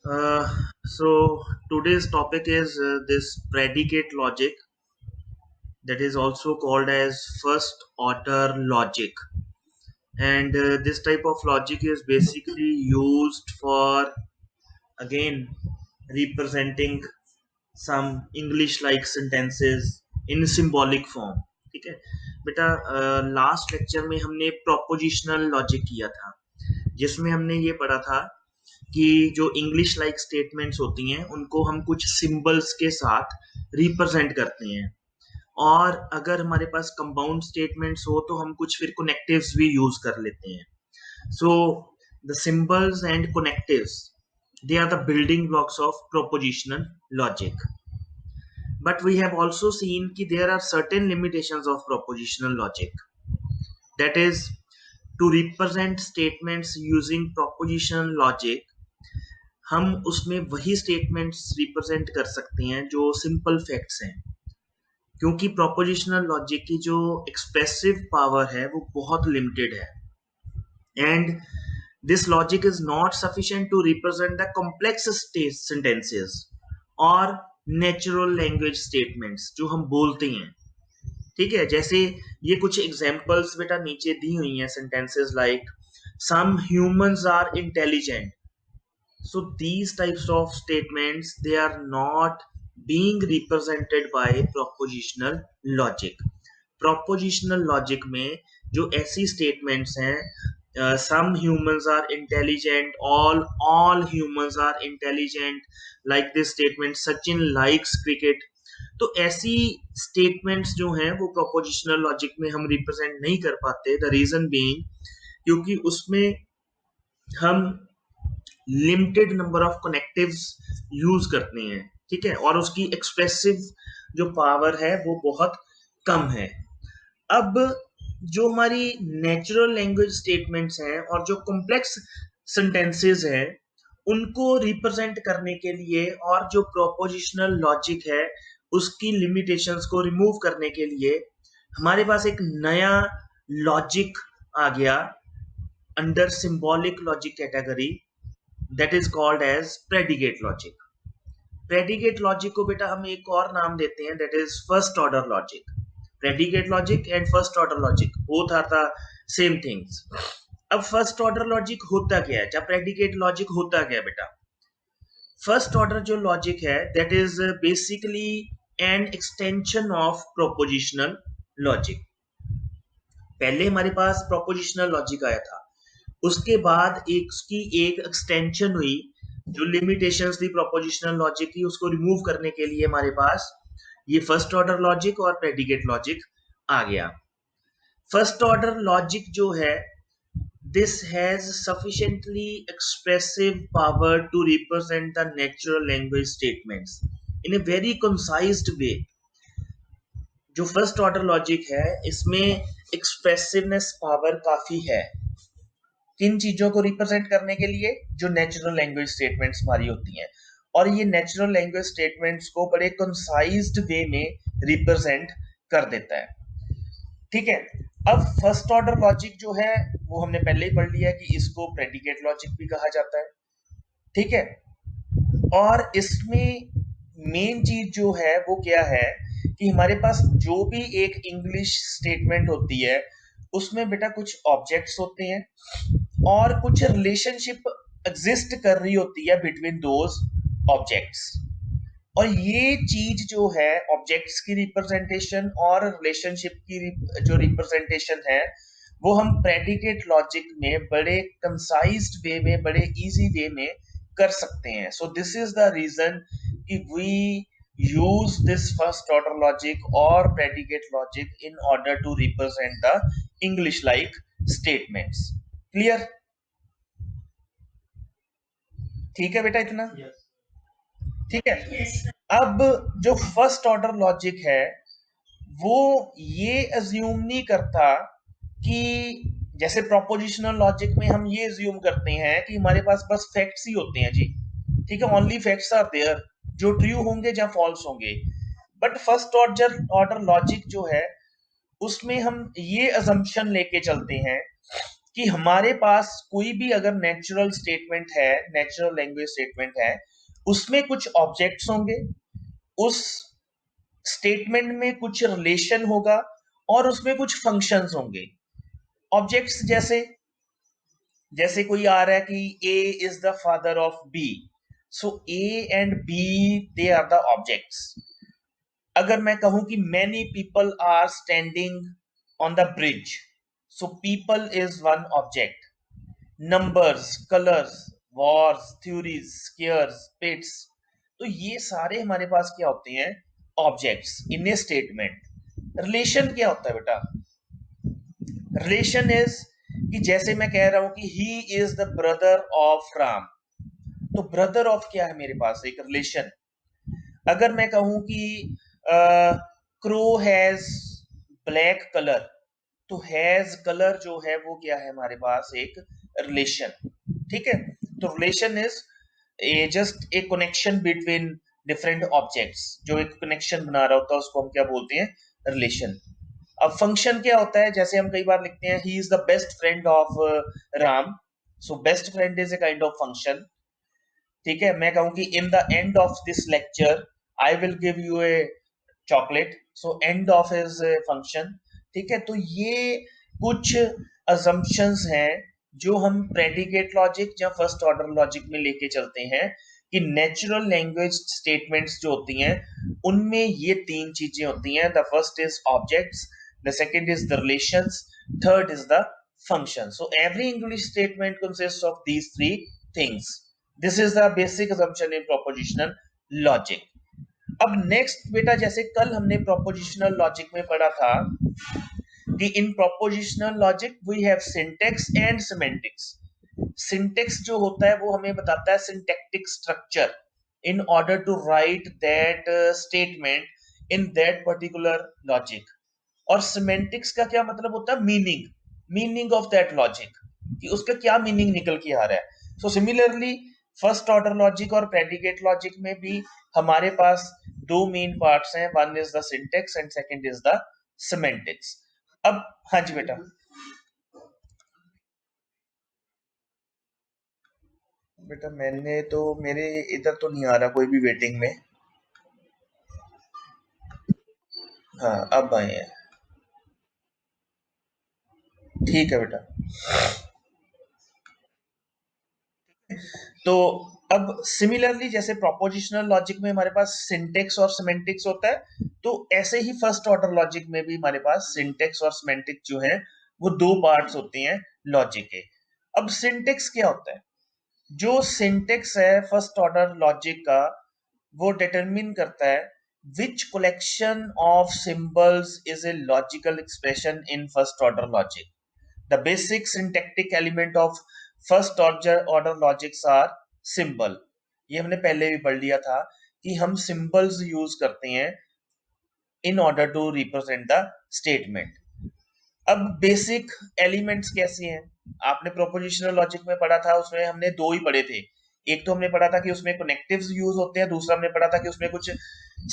Uh, so today's topic is this predicate logic, that is also called as first order logic. And this type of logic is basically used for, again, representing some English like sentences in symbolic form. ठीक है बेटा, last lecture में हमने prepositional logic किया था, जिसमें हमने ये पढ़ा था कि जो इंग्लिश लाइक स्टेटमेंट्स होती हैं उनको हम कुछ सिंबल्स के साथ रिप्रेजेंट करते हैं, और अगर हमारे पास कंपाउंड स्टेटमेंट्स हो तो हम कुछ फिर कनेक्टिव्स भी यूज कर लेते हैं. So the symbols and connectives, they are the building blocks of propositional logic. But we have also seen that there are certain limitations of propositional logic, that is, to represent statements using propositional logic हम उसमें वही statements represent कर सकते हैं जो simple facts हैं, क्योंकि prepositional logic की जो एक्सप्रेसिव पावर है वो बहुत लिमिटेड है, and this logic is not sufficient to represent the complex sentences और नेचुरल लैंग्वेज स्टेटमेंट्स जो हम बोलते हैं. ठीक है, जैसे ये कुछ एग्जांपल्स बेटा नीचे दी हुई हैं, sentences like some humans are intelligent. So these types of statements, they are not being represented by propositional logic. Propositional logic में जो ऐसी statements हैं, some humans are intelligent, all humans are intelligent, like this statement Sachin likes cricket. तो ऐसी statements जो हैं वो propositional logic में हम represent नहीं कर पाते. The reason being क्योंकि उसमें हम limited number of connectives use करते हैं. ठीक है, और उसकी एक्सप्रेसिव जो पावर है वो बहुत कम है. अब जो हमारी नेचुरल लैंग्वेज स्टेटमेंट्स हैं और जो कॉम्प्लेक्स सेंटेंसेस हैं उनको रिप्रेजेंट करने के लिए, और जो प्रोपोजिशनल लॉजिक है उसकी लिमिटेशंस को रिमूव करने के लिए हमारे पास एक नया लॉजिक आ गया under symbolic logic category, that is called as predicate logic. Predicate logic को बेटा हम एक और नाम देते हैं, that is first order logic. Predicate logic and first order logic both are the same things. अब first order logic होता क्या है, जब predicate logic होता क्या है बेटा? First order जो logic है that is basically an extension of propositional logic. पहले हमारे पास propositional logic आया था, उसके बाद उसकी एक एक्सटेंशन हुई, जो लिमिटेशंस थी प्रोपोजिशनल लॉजिक की उसको रिमूव करने के लिए हमारे पास ये फर्स्ट ऑर्डर लॉजिक और प्रेडिकेट लॉजिक आ गया. फर्स्ट ऑर्डर लॉजिक जो है, this has sufficiently expressive power to represent the natural language statements in a very concised way. जो फर्स्ट ऑर्डर लॉजिक है इसमें एक्सप्रेसिवनेस पावर काफी है. किन चीजों को रिप्रेजेंट करने के लिए? जो नेचुरल लैंग्वेज स्टेटमेंट्स हमारी होती हैं, और ये नेचुरल लैंग्वेज स्टेटमेंट्स को बड़े कंसाइज्ड वे में रिप्रेजेंट कर देता है. ठीक है, अब फर्स्ट ऑर्डर लॉजिक जो है वो हमने पहले ही पढ़ लिया कि इसको प्रेडिकेट लॉजिक भी कहा जाता है. ठीक है, और इसमें मेन चीज जो है वो क्या है कि हमारे पास जो भी एक इंग्लिश स्टेटमेंट होती है उसमें बेटा कुछ ऑब्जेक्ट्स होते हैं और कुछ रिलेशनशिप एग्जिस्ट कर रही होती है बिटवीन दोज ऑब्जेक्ट्स. और ये चीज जो है ऑब्जेक्ट्स की रिप्रेजेंटेशन और रिलेशनशिप की जो रिप्रेजेंटेशन है वो हम प्रेडिकेट लॉजिक में बड़े कंसाइज्ड वे में, बड़े इजी वे में कर सकते हैं. So this is the reason कि we use this first order logic or predicate logic in order to represent the English like statements. Clear? ठीक है बेटा इतना? ठीक है. अब जो फर्स्ट ऑर्डर लॉजिक है वो ये अज्यूम नहीं करता कि जैसे प्रोपोजिशनल लॉजिक में हम ये अज्यूम करते हैं कि हमारे पास बस फैक्ट्स ही होते हैं जी. ठीक है, ओनली फैक्ट्स आर देयर, जो ट्रू होंगे या फॉल्स होंगे. बट फर्स्ट ऑर्डर लॉजिक जो है उसमें हम ये अजम्पशन लेके चलते हैं कि हमारे पास कोई भी अगर नेचुरल स्टेटमेंट है, नेचुरल लैंग्वेज स्टेटमेंट है, उसमें कुछ ऑब्जेक्ट्स होंगे, उस स्टेटमेंट में कुछ रिलेशन होगा और उसमें कुछ फंक्शंस होंगे। ऑब्जेक्ट्स जैसे जैसे कोई आ रहा है कि A is the father of B, so A and B they are the objects. अगर मैं कहूं कि many people are standing on the bridge, so people is one object. Numbers, colours, wars, theories, squares, pits, तो ये सारे हमारे पास क्या होते हैं? Objects in a statement. Relation क्या होता है बेटा? रिलेशन इज कि जैसे मैं कह रहा हूं कि he is the brother of Ram, तो ब्रदर ऑफ क्या है मेरे पास? एक रिलेशन। अगर मैं कहूं कि क्रो हैज ब्लैक कलर, तो हैज कलर जो है वो क्या है हमारे पास? एक रिलेशन। ठीक है, तो relation is just a connection between different objects, जो एक कनेक्शन बना रहा होता है उसको हम क्या बोलते हैं? रिलेशन। अब फंक्शन क्या होता है? जैसे हम कई बार लिखते हैं he is the best friend of Ram, so best friend is a kind of function. ठीक है, मैं कहूं कि in the end of this lecture I will give U A chocolate, so end of is function. ठीक है, तो ये कुछ अजम्पशंस हैं जो हम प्रेडिकेट लॉजिक या फर्स्ट ऑर्डर लॉजिक में लेके चलते हैं कि नेचुरल लैंग्वेज स्टेटमेंट्स जो होती हैं उनमें ये तीन चीजें होती हैं। The first is objects, the second is the relations, third is the function. So every English statement consist of these three things. This is the basic assumption in propositional logic. अब नेक्स्ट बेटा, जैसे कल हमने prepositional logic में पढ़ा था कि in propositional logic we have syntax and semantics. Syntax जो होता है वो हमें बताता है syntactic structure in order to write that statement in that particular logic. और सिमेंटिक्स का क्या मतलब होता है? Meaning, meaning of that logic, कि उसका क्या मीनिंग निकल के आ रहा है। So similarly first order logic और प्रेडिकेट लॉजिक में भी हमारे पास दो मेन पार्ट्स हैं, one is the syntax and second is the semantics. अब हाँ जी बेटा। बेटा मैंने तो, मेरे इधर तो नहीं आ रहा कोई भी वेटिंग में। हाँ अब आए हैं। ठीक है बेटा। तो अब सिमिलरली जैसे प्रोपोजिशनल लॉजिक में हमारे पास सिंटेक्स और सिमेंटिक्स होता है, तो ऐसे ही फर्स्ट ऑर्डर लॉजिक में भी हमारे पास सिंटेक्स और सिमेंटिक्स जो है वो दो पार्ट्स होते हैं लॉजिक के। अब सिंटेक्स क्या होता है? जो सिंटेक्स है फर्स्ट ऑर्डर लॉजिक का, वो डिटरमिन करता है which collection of symbols is a logical expression in first order logic. The basic syntactic element of first order logics are symbol. ये हमने पहले भी पढ़ लिया था कि हम symbols यूज करते हैं in order to represent the statement. अब बेसिक एलिमेंट्स कैसे हैं? आपने प्रोपोजिशनल लॉजिक में पढ़ा था, उसमें हमने दो ही पढ़े थे। एक तो हमने पढ़ा था कि उसमें कनेक्टिव्स यूज होते हैं, दूसरा हमने पढ़ा था कि उसमें कुछ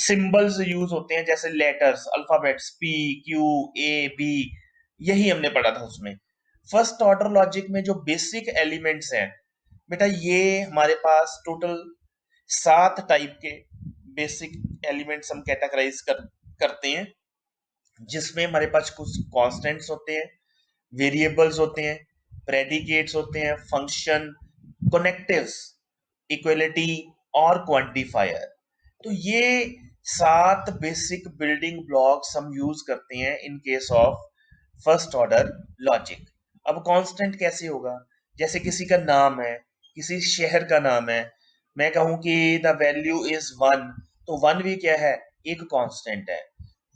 सिंबल्स यूज होते हैं जैसे लेटर्स, अल्फाबेट्स पी, क्यू, ए, बी, यही हमने पढ़ा था उसमें। फर्स्ट ऑर्डर लॉजिक में जो बेसिक एलिमेंट्स हैं बेटा, ये हमारे पास टोटल 7 टाइप के बेसिक एलिमेंट्स हम कैटेगराइज करते हैं, जिसमें हमारे पास कुछ कॉन्स्टेंट्स होते हैं, वेरिएबल्स होते हैं, प्रेडिकेट्स होते हैं, फंक्शन, कनेक्टिव्स, इक्वलिटी और क्वांटिफायर। तो ये 7 बेसिक बिल्डिंग ब्लॉक्स हम यूज करते हैं इन case of first order logic. अब कांस्टेंट कैसे होगा? जैसे किसी का नाम है, किसी शहर का नाम है, मैं कहूं कि द वैल्यू इज 1, तो 1 भी क्या है? एक कांस्टेंट है।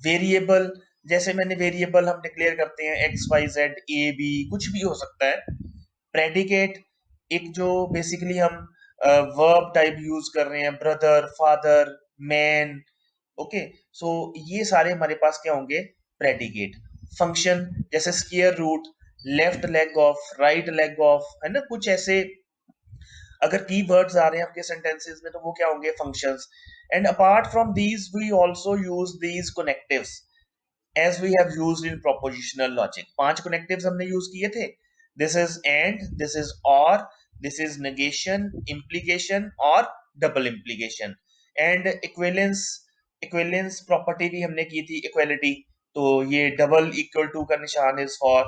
वेरिएबल, जैसे मैंने वेरिएबल हम डिक्लेयर करते हैं X Y Z A B, कुछ भी हो सकता है। प्रेडिकेट, एक जो बेसिकली हम वर्ब टाइप यूज कर रहे हैं, brother, father, man. Okay, so ये सारे हमारे पास क्या होंगे? प्रेडिकेट। फंक्शन, जैसे square root, left leg of, right leg of, है ना, कुछ ऐसे अगर की वर्ड्स आ रहे हैं आपके सेंटेंसेस में तो वो क्या होंगे? Functions. And apart from these we also use these connectives as we have used in propositional logic। 5 connectives हमने यूज किए थे, this is and, this is or, this is negation, implication और double implication. And equivalence property भी हमने की थी, equality, तो ये double equal to का निशान is for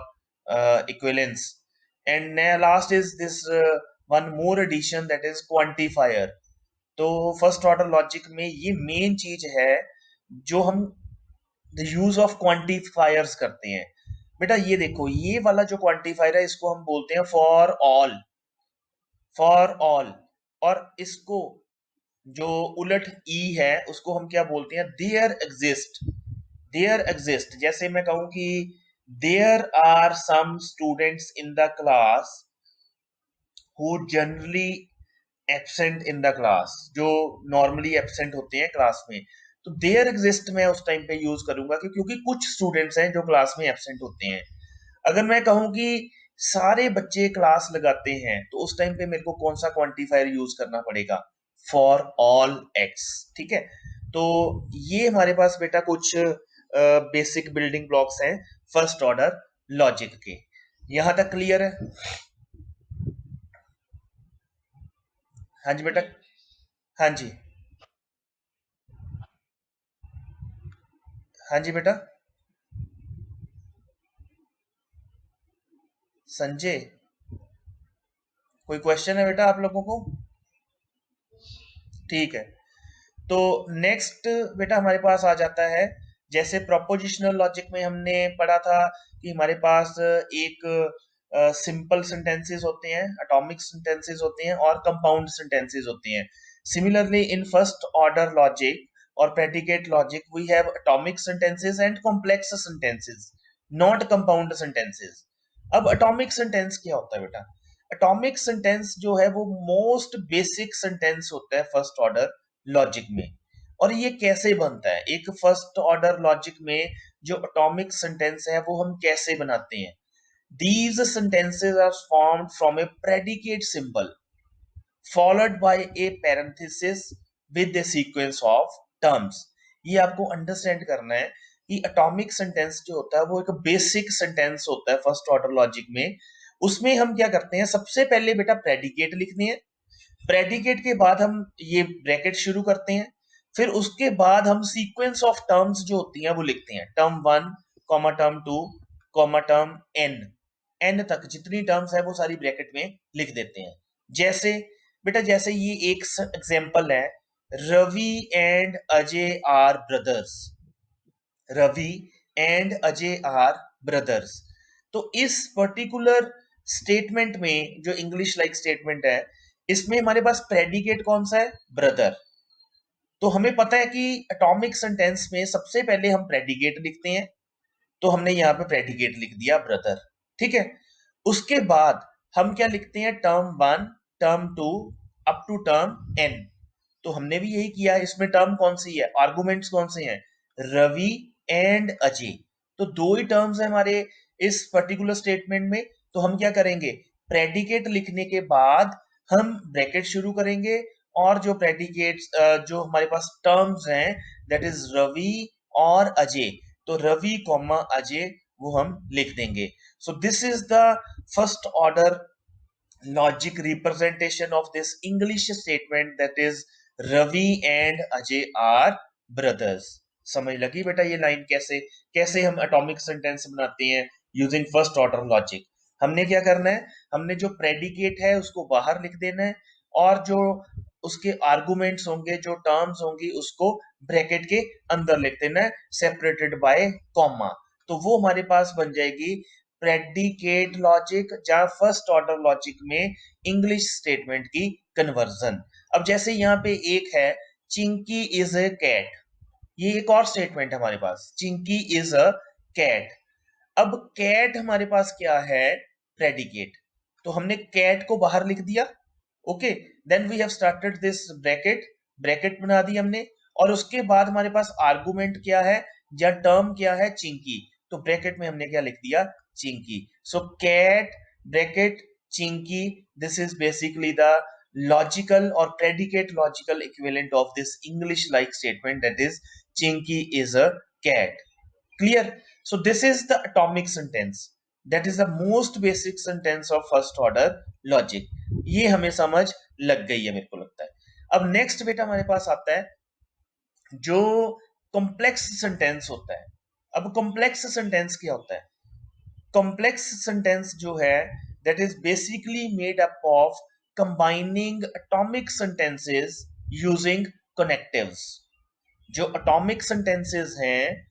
equivalence. And last is this one more addition, that is quantifier. तो फर्स्ट ऑर्डर लॉजिक में ये मेन चीज है जो हम द यूज ऑफ क्वांटिफायर्स करते हैं। बेटा ये देखो, ये वाला जो क्वांटिफायर है इसको हम बोलते हैं फॉर ऑल, फॉर ऑल। और इसको जो उलट ई है उसको हम क्या बोलते हैं, देयर एग्जिस्ट, देयर एग्जिस्ट। जैसे मैं कहूं कि there are some students in the class who generally absent in the class, जो नॉर्मली एब्सेंट होते हैं क्लास में, तो देयर एग्जिस्ट मैं उस टाइम पे यूज करूंगा क्योंकि कुछ स्टूडेंट्स हैं जो क्लास में एब्सेंट होते हैं। अगर मैं कहूं कि सारे बच्चे क्लास लगाते हैं तो उस टाइम पे मेरे को कौन सा क्वांटिफायर यूज करना पड़ेगा, फॉर ऑल एक्स। ठीक है, तो ये हमारे पास बेटा कुछ बेसिक बिल्डिंग ब्लॉक्स हैं फर्स्ट ऑर्डर लॉजिक के। यहां तक क्लियर है? हाँ जी बेटा। हाँ जी। हाँ जी बेटा। संजय, कोई क्वेश्चन है बेटा आप लोगों को? ठीक है, तो नेक्स्ट बेटा हमारे पास आ जाता है, जैसे प्रोपोजिशनल लॉजिक में हमने पढ़ा था कि हमारे पास एक सिंपल सेंटेंसेस होते हैं, एटॉमिक सेंटेंसेस होते हैं और कंपाउंड सेंटेंसेस होते हैं। Similarly in first order logic और predicate logic we have atomic sentences and complex sentences, not compound sentences. अब एटॉमिक सेंटेंस क्या होता है बेटा? एटॉमिक सेंटेंस जो है वो मोस्ट बेसिक सेंटेंस होता है फर्स्ट ऑर्डर लॉजिक में। और ये कैसे बनता है, एक फर्स्ट ऑर्डर लॉजिक में जो एटॉमिक सेंटेंस है वो हम कैसे बनाते हैं? These sentences are formed from a predicate symbol followed by a parenthesis with a sequence of terms। ये आपको अंडरस्टैंड करना है कि एटॉमिक सेंटेंस जो होता है वो एक बेसिक सेंटेंस होता है फर्स्ट ऑर्डर लॉजिक में। उसमें हम क्या करते हैं, सबसे पहले बेटा प्रेडिकेट लिखते हैं, प्रेडिकेट के बाद हम ये ब्रैकेट शुरू करते हैं, फिर उसके बाद हम सीक्वेंस ऑफ टर्म्स जो होती हैं वो लिखते हैं, term one comma term two comma term N, N तक जितनी टर्म्स है वो सारी ब्रैकेट में लिख देते हैं। जैसे बेटा, जैसे ये एक एग्जांपल है, Ravi and Ajay are brothers, Ravi and Ajay are brothers. तो इस पर्टिकुलर स्टेटमेंट में जो इंग्लिश लाइक स्टेटमेंट है, इसमें हमारे पास प्रेडिकेट कौन सा है, ब्रदर। तो हमें पता है कि एटॉमिक सेंटेंस में सबसे पहले हम प्रेडिकेट लिखते हैं, तो हमने यहाँ पे प्रेडिकेट लिख दिया ब्रदर। ठीक है, उसके बाद हम क्या लिखते हैं, term one, term two, up to term N. तो हमने भी यही किया। इसमें टर्म कौन सी है, आर्गुमेंट्स कौन से हैं, रवि एंड अजय। तो दो ही टर्म्स है हमारे इस पर्टिकुलर स्टेटमेंट में। तो हम क्या करेंगे, प्रेडिकेट लिखने के बाद हम ब्रैकेट शुरू करेंगे, और जो प्रेडिकेट्स जो हमारे पास टर्म्स हैं, दैट इज रवि और अजय, तो रवि कॉमा अजय वो हम लिख देंगे। सो this is the first order logic representation of this English statement, that is Ravi and Ajay are brothers। समझ लगी बेटा ये लाइन कैसे कैसे हम एटॉमिक सेंटेंस बनाते हैं यूजिंग फर्स्ट ऑर्डर लॉजिक? हमने क्या करना है, हमने जो प्रेडिकेट है उसको बाहर लिख देना है, और जो उसके आर्गुमेंट्स होंगे, जो टर्म्स होंगी, उसको ब्रैकेट के अंदर लिख देना है, सेपरेटेड बाय कॉमा। तो वो हमारे पास बन जाएगी प्रेडिकेट लॉजिक, जहां फर्स्ट ऑर्डर लॉजिक में इंग्लिश स्टेटमेंट की कन्वर्जन। अब जैसे यहाँ पे एक है, चिंकी इज ए कैट, ये एक और स्टेटमेंट है हमारे पास, चिंकी इज अ कैट। अब कैट हमारे पास क्या है, प्रेडिकेट, तो हमने कैट को बाहर लिख दिया। Okay, then we have started this bracket, bracket बना दी हमने, और उसके बाद हमारे पास आर्गुमेंट क्या है या टर्म क्या है, चिंकी, तो ब्रैकेट में हमने क्या लिख दिया, Chinki. So cat bracket Chinki, this is basically the logical और predicate logical equivalent of this English like statement, that is Chinki is a cat. Clear? So this is the atomic sentence. That is the most basic sentence of first order logic. ये हमें समझ लग गई है मेरे को लगता है। अब नेक्स्ट बेटा हमारे पास आता है जो कॉम्प्लेक्स सेंटेंस होता है। अब कॉम्प्लेक्स सेंटेंस क्या होता है? कॉम्प्लेक्स सेंटेंस जो है that is basically made up of combining atomic sentences using connectives. जो एटॉमिक सेंटेंसेस हैं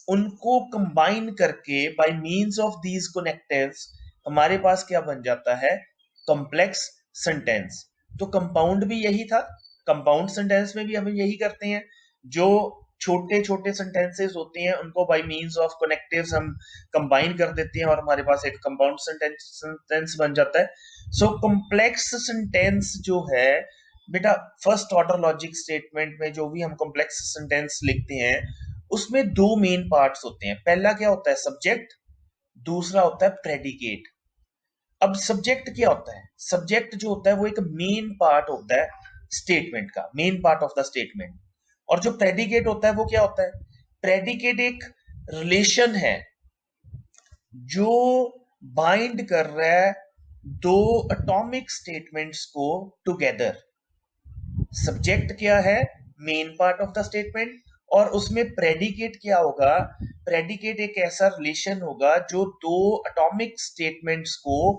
उनको कंबाइन करके by means of these connectives हमारे पास क्या बन जाता है? Complex sentence. तो कंपाउंड भी यही था, कंपाउंड सेंटेंस में भी हम यही करते हैं। जो छोटे छोटे सेंटेंसेस होते हैं उनको बाय मींस ऑफ कनेक्टिव्स हम कंबाइन कर देते हैं और हमारे पास एक कंपाउंड सेंटेंस बन जाता है। सो कॉम्प्लेक्स सेंटेंस जो है बेटा, फर्स्ट ऑर्डर लॉजिक स्टेटमेंट में जो भी हम कॉम्प्लेक्स सेंटेंस लिखते हैं उसमें दो मेन पार्ट्स होते हैं। पहला क्या होता है? सब्जेक्ट। दूसरा होता है प्रेडिकेट। अब सब्जेक्ट क्या होता है? सब्जेक्ट जो होता है वो एक मेन पार्ट होता है स्टेटमेंट का, main part of the statement. और जो प्रेडिकेट होता है वो क्या होता है? प्रेडिकेट एक रिलेशन है जो बाइंड कर रहा है दो एटॉमिक स्टेटमेंट्स को टुगेदर। सब्जेक्ट क्या है? Main part of the statement. और उसमें प्रेडिकेट क्या होगा? प्रेडिकेट एक ऐसा रिलेशन होगा जो दो एटॉमिक स्टेटमेंट्स को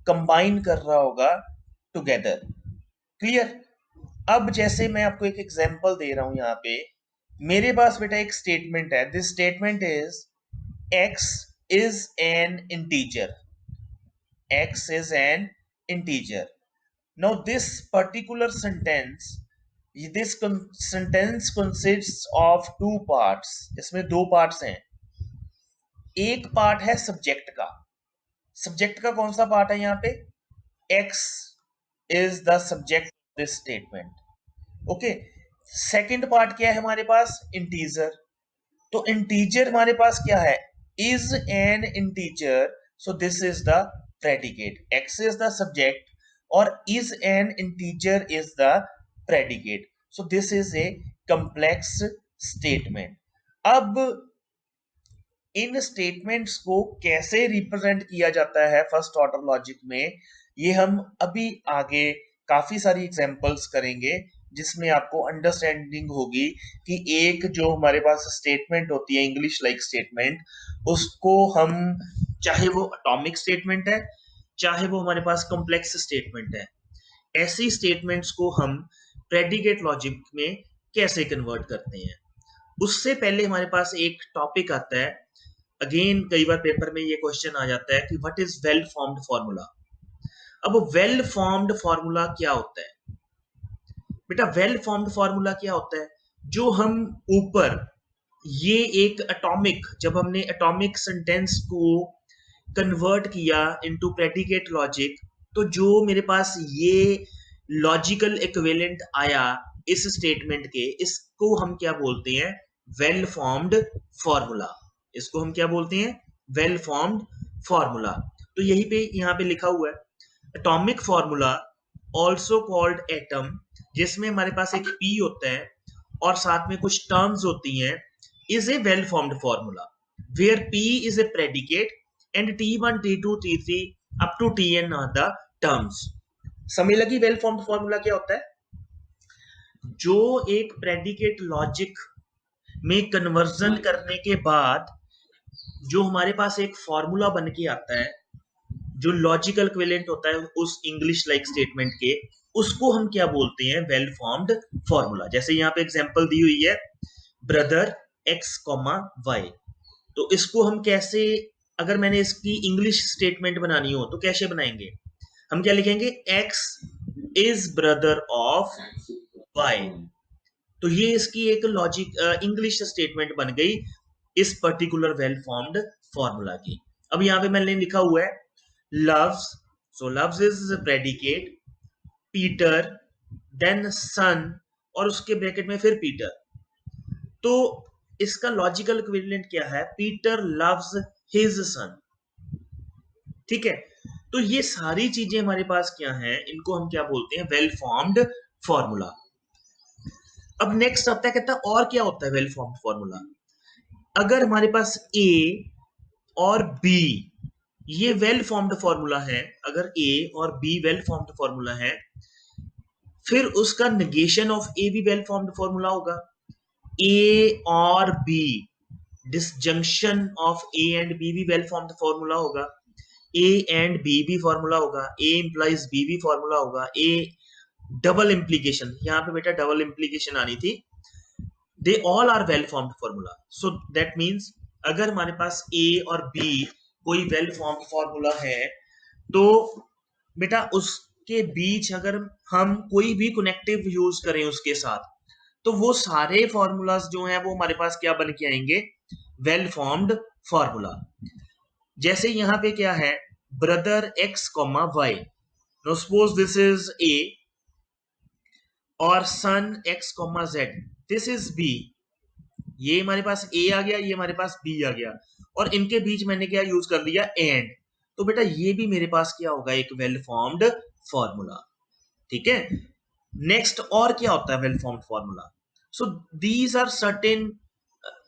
कंबाइन कर रहा होगा टुगेदर। क्लियर? अब जैसे मैं आपको एक एग्जांपल दे रहा हूं यहां पे, मेरे पास बेटा एक स्टेटमेंट है। This statement is x is an integer. X is an integer. Now this particular sentence, this sentence consists of two parts. इसमें दो पार्ट्स हैं। एक पार्ट है सब्जेक्ट का। सब्जेक्ट का कौन सा पार्ट है यहाँ पे? X is the subject of this statement. Okay. Second part क्या है हमारे पास? इंटीजर। तो इंटीजर हमारे पास क्या है? Is an integer. So this is the predicate. X is the subject और is an integer is the predicate. So this is a complex statement. अब इन स्टेटमेंट्स को कैसे रिप्रेजेंट किया जाता है फर्स्ट ऑर्डर लॉजिक में, ये हम अभी आगे काफी सारी एग्जांपल्स करेंगे जिसमें आपको अंडरस्टैंडिंग होगी कि एक जो हमारे पास स्टेटमेंट होती है इंग्लिश लाइक स्टेटमेंट, उसको हम, चाहे वो एटॉमिक स्टेटमेंट है चाहे वो हमारे पास कॉम्प्लेक्स स्टेटमेंट है, ऐसी स्टेटमेंट्स को हम प्रेडिकेट लॉजिक में कैसे कन्वर्ट करते हैं। उससे पहले हमारे पास एक टॉपिक आता है। अगेन कई बार पेपर में ये क्वेश्चन आ जाता है कि what is well formed formula. अब वेल फॉर्म्ड फॉर्मूला क्या होता है बेटा? वेल फॉर्म्ड फॉर्मूला क्या होता है? जो हम ऊपर ये एक एटॉमिक, जब हमने एटॉमिक सेंटेंस को कन्वर्ट किया इनटू प्रेडिकेट लॉजिक, तो जो मेरे पास ये लॉजिकल इक्विवेलेंट आया इस स्टेटमेंट के, इसको हम क्या बोलते हैं? Well formed formula. इसको हम क्या बोलते हैं? Well formed formula. तो यही पे यहाँ पे लिखा हुआ है atomic formula also called atom, जिसमें हमारे पास एक P होता है और साथ में कुछ टर्म्स होती हैं, is a well formed formula where P is a predicate and T1 T2 T3 up to Tn are the terms. समझ लगी वेल फॉर्म्ड फॉर्मूला क्या होता है? जो एक प्रेडिकेट लॉजिक में कन्वर्जन करने के बाद जो हमारे पास एक फॉर्मूला बन के आता है, जो लॉजिकल इक्विवेलेंट होता है उस इंग्लिश लाइक स्टेटमेंट के, उसको हम क्या बोलते हैं? Well formed formula. जैसे यहाँ पे एग्जांपल दी हुई है ब्रदर x, y। तो इसको हम कैसे, अगर मैंने इसकी इंग्लिश स्टेटमेंट बनानी हो तो कैसे बनाएंगे? हम क्या लिखेंगे? x is brother of y। तो ये इसकी एक लॉजिक इंग्लिश स्टेटमेंट बन गई इस पर्टिकुलर वेल फॉर्म्ड फॉर्मूला की। अब यहाँ पे मैंने लिखा हुआ है loves, so loves is predicate, Peter, then son और उसके ब्रैकेट में फिर पीटर। तो इसका लॉजिकल इक्विवेलेंट क्या है? Peter loves his son. ठीक है, तो ये सारी चीजें हमारे पास क्या हैं? इनको हम क्या बोलते हैं? Well formed formula. अब नेक्स्ट आता है, कहता है और क्या होता है वेल फॉर्म्ड फॉर्मूला? अगर हमारे पास ए और बी ये वेल फॉर्म्ड फॉर्मूला है। अगर ए और बी वेल फॉर्म्ड फॉर्मूला है, फिर उसका नेगेशन ऑफ ए भी वेल फॉर्म्ड फॉर्मूला होगा। ए और B, disjunction of A and B भी वेल फॉर्म्ड फॉर्मूला होगा। ए एंड बी भी फॉर्मूला होगा। ए इंप्लाइज बी भी फॉर्मूला होगा। ए डबल इंप्लीकेशन, यहाँ पे बेटा डबल इंप्लीकेशन आनी थी। They all are well formed formula. So that means अगर हमारे पास ए और बी कोई वेल फॉर्म्ड फॉर्मूला है, तो बेटा उसके बीच अगर हम कोई भी कनेक्टिव यूज करें उसके साथ, तो वो सारे फॉर्मूलाज जो हैं वो हमारे पास क्या बन के आएंगे, वेल फॉर्म्ड फॉर्मूला। जैसे यहाँ पे क्या है, brother X comma Y, no suppose this is A, और son X comma Z, this is B. ये हमारे पास ए आ गया, ये हमारे पास बी आ गया, और इनके बीच मैंने क्या यूज कर दिया, एंड। तो बेटा ये भी मेरे पास क्या होगा, एक वेल फॉर्म्ड फॉर्मूला। ठीक है। नेक्स्ट और क्या होता है well formed formula. So these are certain,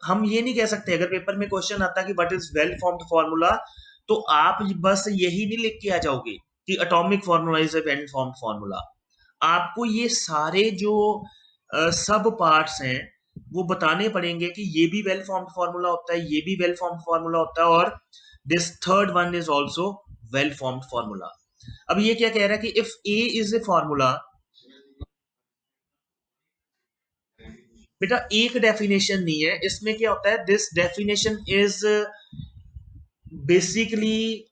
हम ये नहीं कह सकते, अगर पेपर में क्वेश्चन आता है कि what is well formed formula, तो आप बस यही नहीं लिख के आ जाओगे कि atomic formula is a well formed formula. आपको ये सारे जो सब पार्ट्स हैं वो बताने पड़ेंगे कि ये भी वेल फॉर्म्ड फॉर्मूला होता है, ये भी वेल फॉर्म्ड फॉर्मूला होता है, और this third one is also well formed formula. अब ये क्या कह रहा है कि if A is a formula, बेटा एक डेफिनेशन नहीं है इसमें, क्या होता है, दिस डेफिनेशन इज बेसिकली,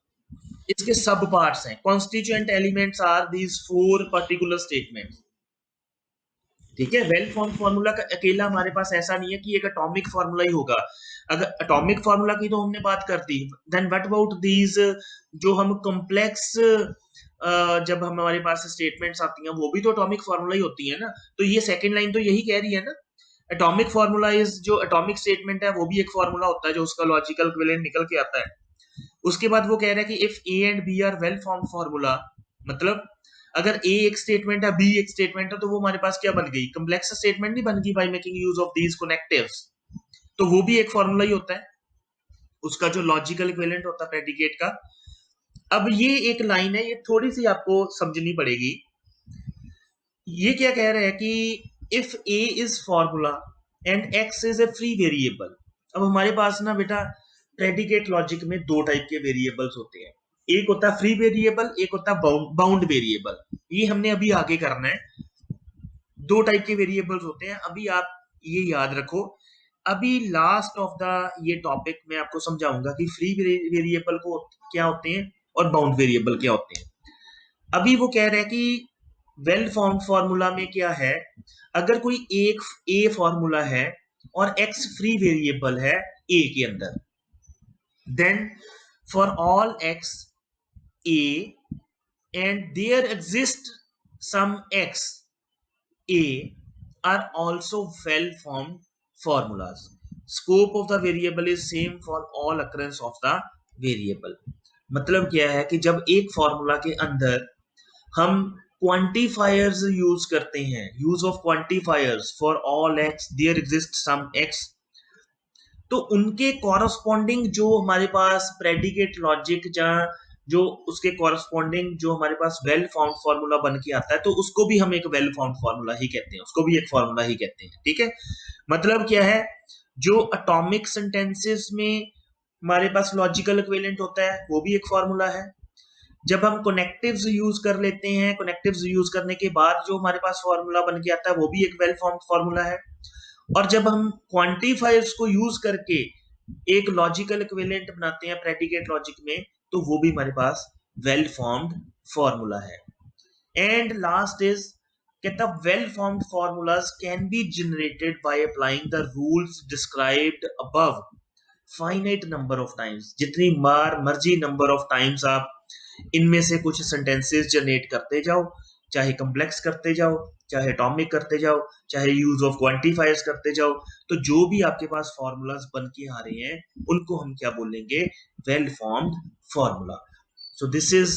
इसके सब पार्ट्स हैं, constituent elements are these four particular statements. ठीक है। वेल फॉर्म फॉर्मूला का अकेला हमारे पास ऐसा नहीं है कि एक एटॉमिक फॉर्मूला ही होगा। अगर एटॉमिक फॉर्मूला की तो हमने बात कर दी, देन व्हाट अबाउट दीज, जो हम कॉम्प्लेक्स, जब हमारे पास स्टेटमेंट्स आती हैं वो भी तो एटॉमिक फॉर्मूला ही होती है ना। तो ये सेकंड लाइन तो यही कह रही है ना, एटॉमिक फॉर्मूला इज, जो एटॉमिक स्टेटमेंट है वो भी एक फॉर्मूला होता है जो उसका लॉजिकल इक्विवेलेंट निकल के आता है। उसके बाद वो कह रहा है कि if A and B are well form formula, मतलब अगर ए एक स्टेटमेंट है, बी एक स्टेटमेंट है, तो वो हमारे पास क्या बन गई, कम्प्लेक्स स्टेटमेंट नहीं बन गई, by making use of these connectives. तो वो भी एक फॉर्मूला ही होता है, उसका जो लॉजिकल इक्विवेलेंट होता है प्रेडिकेट का। अब ये एक लाइन है, ये थोड़ी सी आपको समझनी पड़ेगी। ये क्या कह रहा है कि if A is formula and x is a free variable. अब हमारे पास ना बेटा प्रेडिकेट लॉजिक में दो टाइप के वेरिएबल्स होते हैं, एक होता है फ्री वेरिएबल, एक होता है बाउंड वेरिएबल। ये हमने अभी आगे करना है। दो टाइप के वेरिएबल्स होते हैं, अभी आप ये याद रखो। अभी लास्ट ऑफ द ये टॉपिक मैं आपको समझाऊंगा कि फ्री वेरिएबल को क्या होते हैं और बाउंड वेरिएबल क्या होते हैं। अभी वो कह रहा है कि वेल फॉर्म्ड फॉर्मूला में क्या है, अगर कोई एक ए फॉर्मूला है और एक्स फ्री वेरिएबल है ए के अंदर, then for all X A and there exists some x a are also well formed formulas. Scope of the variable is same for all occurrence of the variable. मतलब क्या है कि जब एक formula के अंदर हम क्वांटिफायर्स यूज करते हैं, use of quantifiers for all X there exist some X, तो उनके कॉरस्पॉन्डिंग जो हमारे पास प्रेडिकेट लॉजिक, जहां जो उसके कॉरस्पॉन्डिंग जो हमारे पास वेल फाउंड फॉर्मूला बन के आता है, तो उसको भी हम एक वेल फाउंड फॉर्मूला ही कहते हैं, उसको भी एक फॉर्मूला ही कहते हैं। ठीक है। मतलब क्या है, जो अटोमिक सेंटेंसेस में हमारे पास लॉजिकल इक्विवेलेंट होता है वो भी एक फॉर्मूला है। जब हम कनेक्टिव्स यूज कर लेते हैं, कनेक्टिव्स यूज करने के बाद जो हमारे पास फॉर्मूला बन के आता है वो भी एक वेल फॉर्म्ड फॉर्मूला है। और जब हम क्वांटिफायर्स को यूज करके एक लॉजिकल इक्विवेलेंट बनाते हैं प्रेडिकेट लॉजिक में, तो वो भी हमारे पास वेल फॉर्म्ड फॉर्मूला है। एंड लास्ट इज, कहता well formed formulas can be generated by applying the rules described above finite number of times. जितनी बार मर्जी नंबर ऑफ टाइम्स आप इनमें से कुछ सेंटेंसेस जनरेट करते जाओ, चाहे कॉम्प्लेक्स करते जाओ, चाहे एटॉमिक करते जाओ, चाहे यूज ऑफ क्वांटिफायर्स करते जाओ, तो जो भी आपके पास फॉर्मूलाज बन के आ रहे हैं उनको हम क्या बोलेंगे, well formed formula. So this is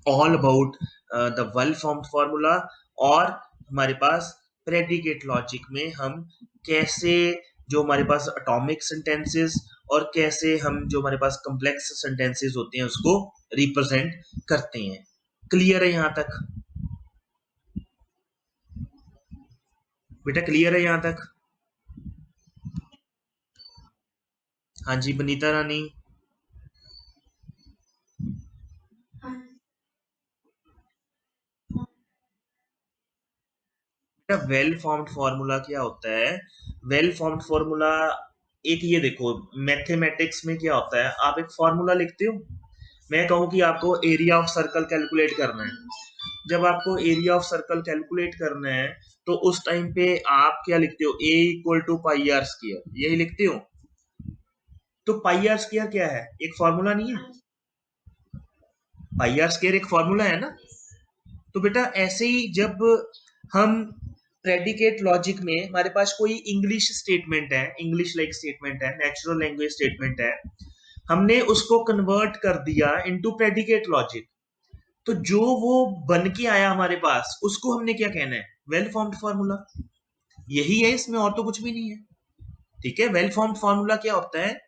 all about the well formed formula. और हमारे पास प्रेडिकेट लॉजिक में हम कैसे जो हमारे पास एटॉमिक सेंटेंसेस और कैसे हम जो हमारे पास कॉम्प्लेक्स सेंटेंसेस होते हैं उसको रिप्रेजेंट करते हैं। क्लियर है यहाँ तक? बेटा क्लियर है यहाँ तक? हाँ जी बनीता रानी। बेटा वेल फॉर्म्ड फॉर्मूला क्या होता है? वेल फॉर्म्ड फॉर्मूला एक, ये देखो मैथमेटिक्स में क्या होता है, आप एक फॉर्मूला लिखते हो, मैं कहूं कि आपको एरिया ऑफ सर्कल कैलकुलेट करना है। जब आपको एरिया ऑफ सर्कल कैलकुलेट करना है तो उस टाइम पे आप क्या लिखते हो, A equal to pi R square, यही लिखते हो। तो पाई आर स्क्वायर क्या है, एक फॉर्मूला नहीं है? पाई आर स्क्वायर एक फॉर्मूला है ना। तो बेटा ऐसे ही जब हम प्रेडिकेट लॉजिक में हमारे पास कोई इंग्लिश स्टेटमेंट है, इंग्लिश लाइक स्टेटमेंट है, नेचुरल लैंग्वेज स्टेटमेंट है, हमने उसको कन्वर्ट कर दिया इनटू प्रेडिकेट लॉजिक, तो जो वो बन के आया हमारे पास उसको हमने क्या कहना है, वेल फॉर्म्ड फॉर्मूला। यही है, इसमें और तो कुछ भी नहीं है। ठीक है, वेल फॉर्म्ड फॉर्मूला क्या होता है,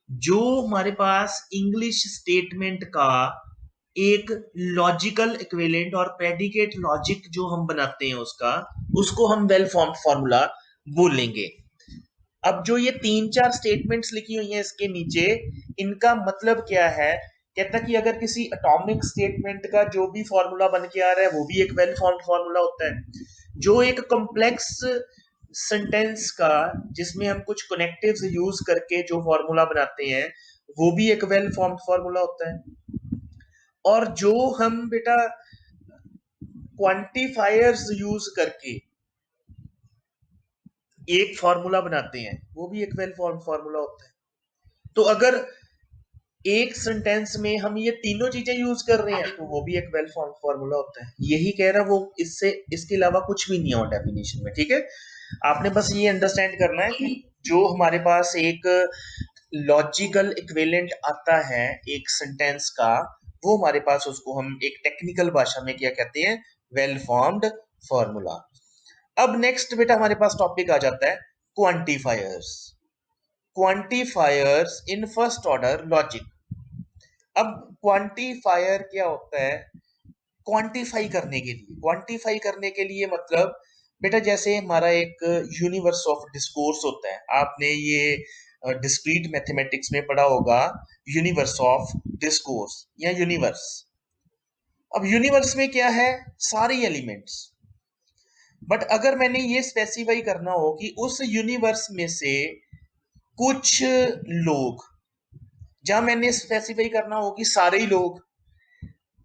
जो हमारे पास इंग्लिश स्टेटमेंट का एक लॉजिकल इक्विवेलेंट और प्रेडिकेट लॉजिक जो हम बनाते हैं उसका, उसको हम वेल फॉर्म्ड फॉर्मूला बोलेंगे। अब जो ये 3-4 स्टेटमेंट्स लिखी हुई हैं इसके नीचे, इनका मतलब क्या है, कहता कि अगर किसी एटॉमिक स्टेटमेंट का जो भी फॉर्मूला बन के आ रहा है वो भी एक वेल फॉर्म्ड फॉर्मूला होता है। जो एक कॉम्प्लेक्स सेंटेंस का, जिसमें हम कुछ कनेक्टिव्स यूज करके जो फॉर्मूला बनाते हैं, वो भी एक वेल फॉर्म्ड फॉर्मूला होता है। और जो हम बेटा क्वांटिफायर्स यूज करके एक फॉर्मूला बनाते हैं, वो भी एक वेल फॉर्म्ड फॉर्मूला होता है। तो अगर एक सेंटेंस में हम ये तीनों चीजें यूज कर रहे हैं तो वो भी एक वेल फॉर्म्ड फॉर्मूला होता है। यही कह रहा, वो इससे इसके अलावा कुछ भी नहीं है डेफिनेशन में। ठीक है, आपने बस ये अंडरस्टैंड करना है कि जो हमारे पास एक लॉजिकल इक्विवेलेंट आता है एक सेंटेंस का, वो हमारे पास उसको हम एक टेक्निकल भाषा में क्या कहते हैं, वेल फॉर्म्ड फॉर्मूला। अब नेक्स्ट बेटा हमारे पास टॉपिक आ जाता है क्वांटिफायर्स। क्वांटिफायर्स इन फर्स्ट ऑर्डर लॉजिक। अब क्वांटिफायर क्या होता है, क्वांटिफाई करने के लिए, क्वांटिफाई करने के लिए मतलब बेटा जैसे हमारा एक यूनिवर्स ऑफ डिस्कोर्स होता है, आपने ये डिस्क्रीट मैथमेटिक्स में पढ़ा होगा, यूनिवर्स ऑफ डिस्कोर्स या यूनिवर्स। अब यूनिवर्स में क्या है, सारे एलिमेंट्स, बट अगर मैंने ये स्पेसिफाई करना हो कि उस यूनिवर्स में से कुछ लोग, जहां मैंने स्पेसिफाई करना हो कि सारे ही लोग,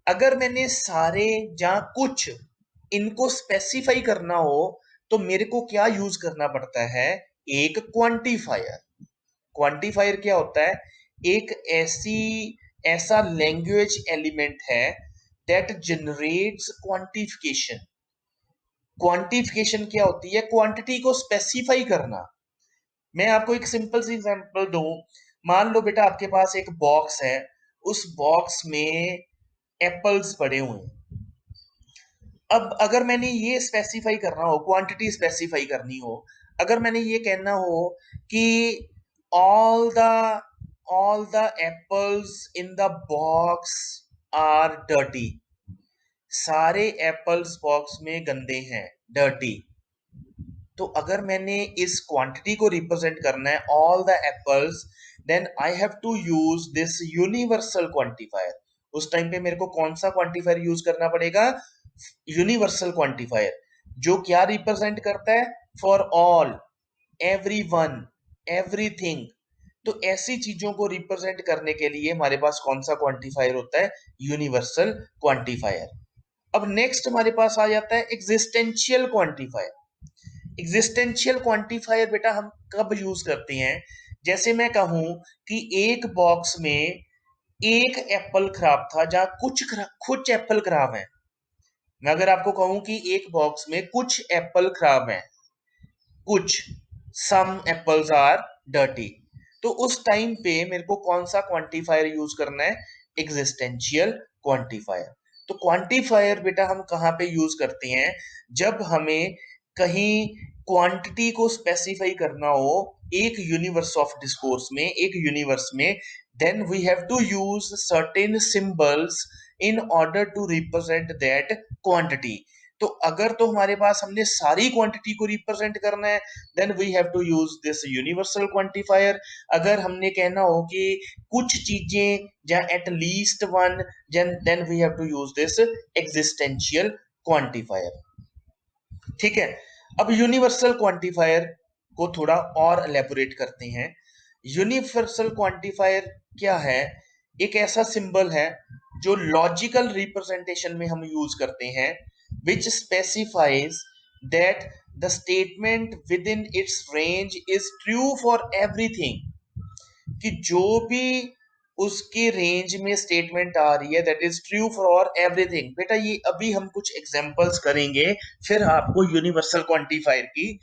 अगर मैंने सारे जहां कुछ, इनको स्पेसिफाई करना हो तो मेरे को क्या यूज करना पड़ता है, एक क्वांटिफायर। क्वांटिफायर क्या होता है, एक ऐसा लैंग्वेज एलिमेंट है दैट जनरेट्स क्वांटिफिकेशन। क्वांटिफिकेशन क्या होती है, क्वांटिटी को स्पेसिफाई करना। मैं आपको एक सिंपल सी एग्जांपल दूं, मान लो बेटा आपके पास एक बॉक्स है, उस बॉक्स में एप्पल्स पड़े हुए हैं। अब अगर मैंने ये स्पेसिफाई करना हो, क्वांटिटी स्पेसिफाई करनी हो, अगर मैंने ये कहना हो कि all the all the apples in the box are dirty, सारे एप्पल्स बॉक्स में गंदे हैं, डर्टी। तो अगर मैंने इस क्वांटिटी को रिप्रेजेंट करना है, all the apples, then I have to use this universal quantifier. उस टाइम पे मेरे को कौन सा क्वांटिफायर यूज करना पड़ेगा, यूनिवर्सल क्वांटिफायर, जो क्या रिप्रेजेंट करता है, फॉर ऑल, एवरीवन, एवरीथिंग। तो ऐसी चीजों को रिप्रेजेंट करने के लिए हमारे पास कौन सा क्वांटिफायर होता है, यूनिवर्सल क्वांटिफायर। अब नेक्स्ट हमारे पास आ जाता है एग्जिस्टेंशियल क्वांटिफायर। एग्जिस्टेंशियल क्वांटिफायर बेटा हम कब यूज करते हैं, जैसे मैं कहूं कि एक बॉक्स में एक एप्पल खराब था, जहां कुछ एप्पल खराब हैं। मैं अगर आपको कहूं कि एक बॉक्स में कुछ एप्पल खराब हैं, कुछ, सम एप्पल्स आर डर्टी, तो उस टाइम पे मेरे को कौन सा क्वांटिफायर यूज करना है, एग्जिस्टेंशियल क्वांटिफायर। तो क्वांटिफायर बेटा हम कहाँ पे यूज करते हैं, जब हमें कहीं क्वांटिटी को स्पेसिफाई करना हो एक यूनिवर्स ऑफ डिस्कोर्स में, एक यूनिवर्स में, then we have to use certain symbols in order to represent that quantity. तो अगर तो हमारे पास हमने सारी क्वांटिटी को रिप्रेजेंट करना है, then we have to use this universal quantifier. अगर हमने कहना हो कि कुछ चीजें या at least one, then we have to use this existential quantifier. ठीक है, अब यूनिवर्सल क्वांटिफायर को थोड़ा और एलेबोरेट करते हैं। यूनिवर्सल क्वांटिफायर क्या है? एक ऐसा सिंबल है जो लॉजिकल रिप्रेजेंटेशन में हम यूज करते हैं, which specifies that the statement within its range is true for everything. कि जो भी उसकी रेंज में स्टेटमेंट आ रही है, that is true for everything. बेटा ये अभी हम कुछ एग्जांपल्स करेंगे, फिर आपको यूनिवर्सल क्वांटिफायर की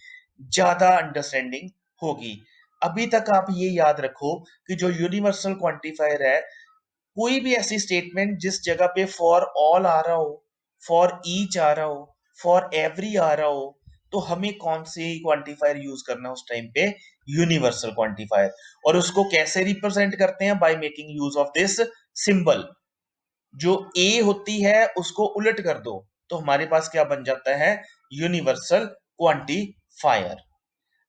ज्यादा अंडरस्टैंडिंग होगी। अभी तक आप ये याद रखो कि जो यूनिवर्सल क्वांटिफायर है, कोई भी ऐसी स्टेटमेंट जिस जगह पे फॉर ऑल आ रहा हो, फॉर ईच आ रहा हो, फॉर एवरी आ रहा हो, तो हमें कौन सी क्वांटिफायर यूज करना है उस टाइम पे? Universal quantifier. और उसको कैसे रिप्रेजेंट करते हैं? By making use of this symbol. जो ए होती है उसको उलट कर दो तो हमारे पास क्या बन जाता है? Universal quantifier.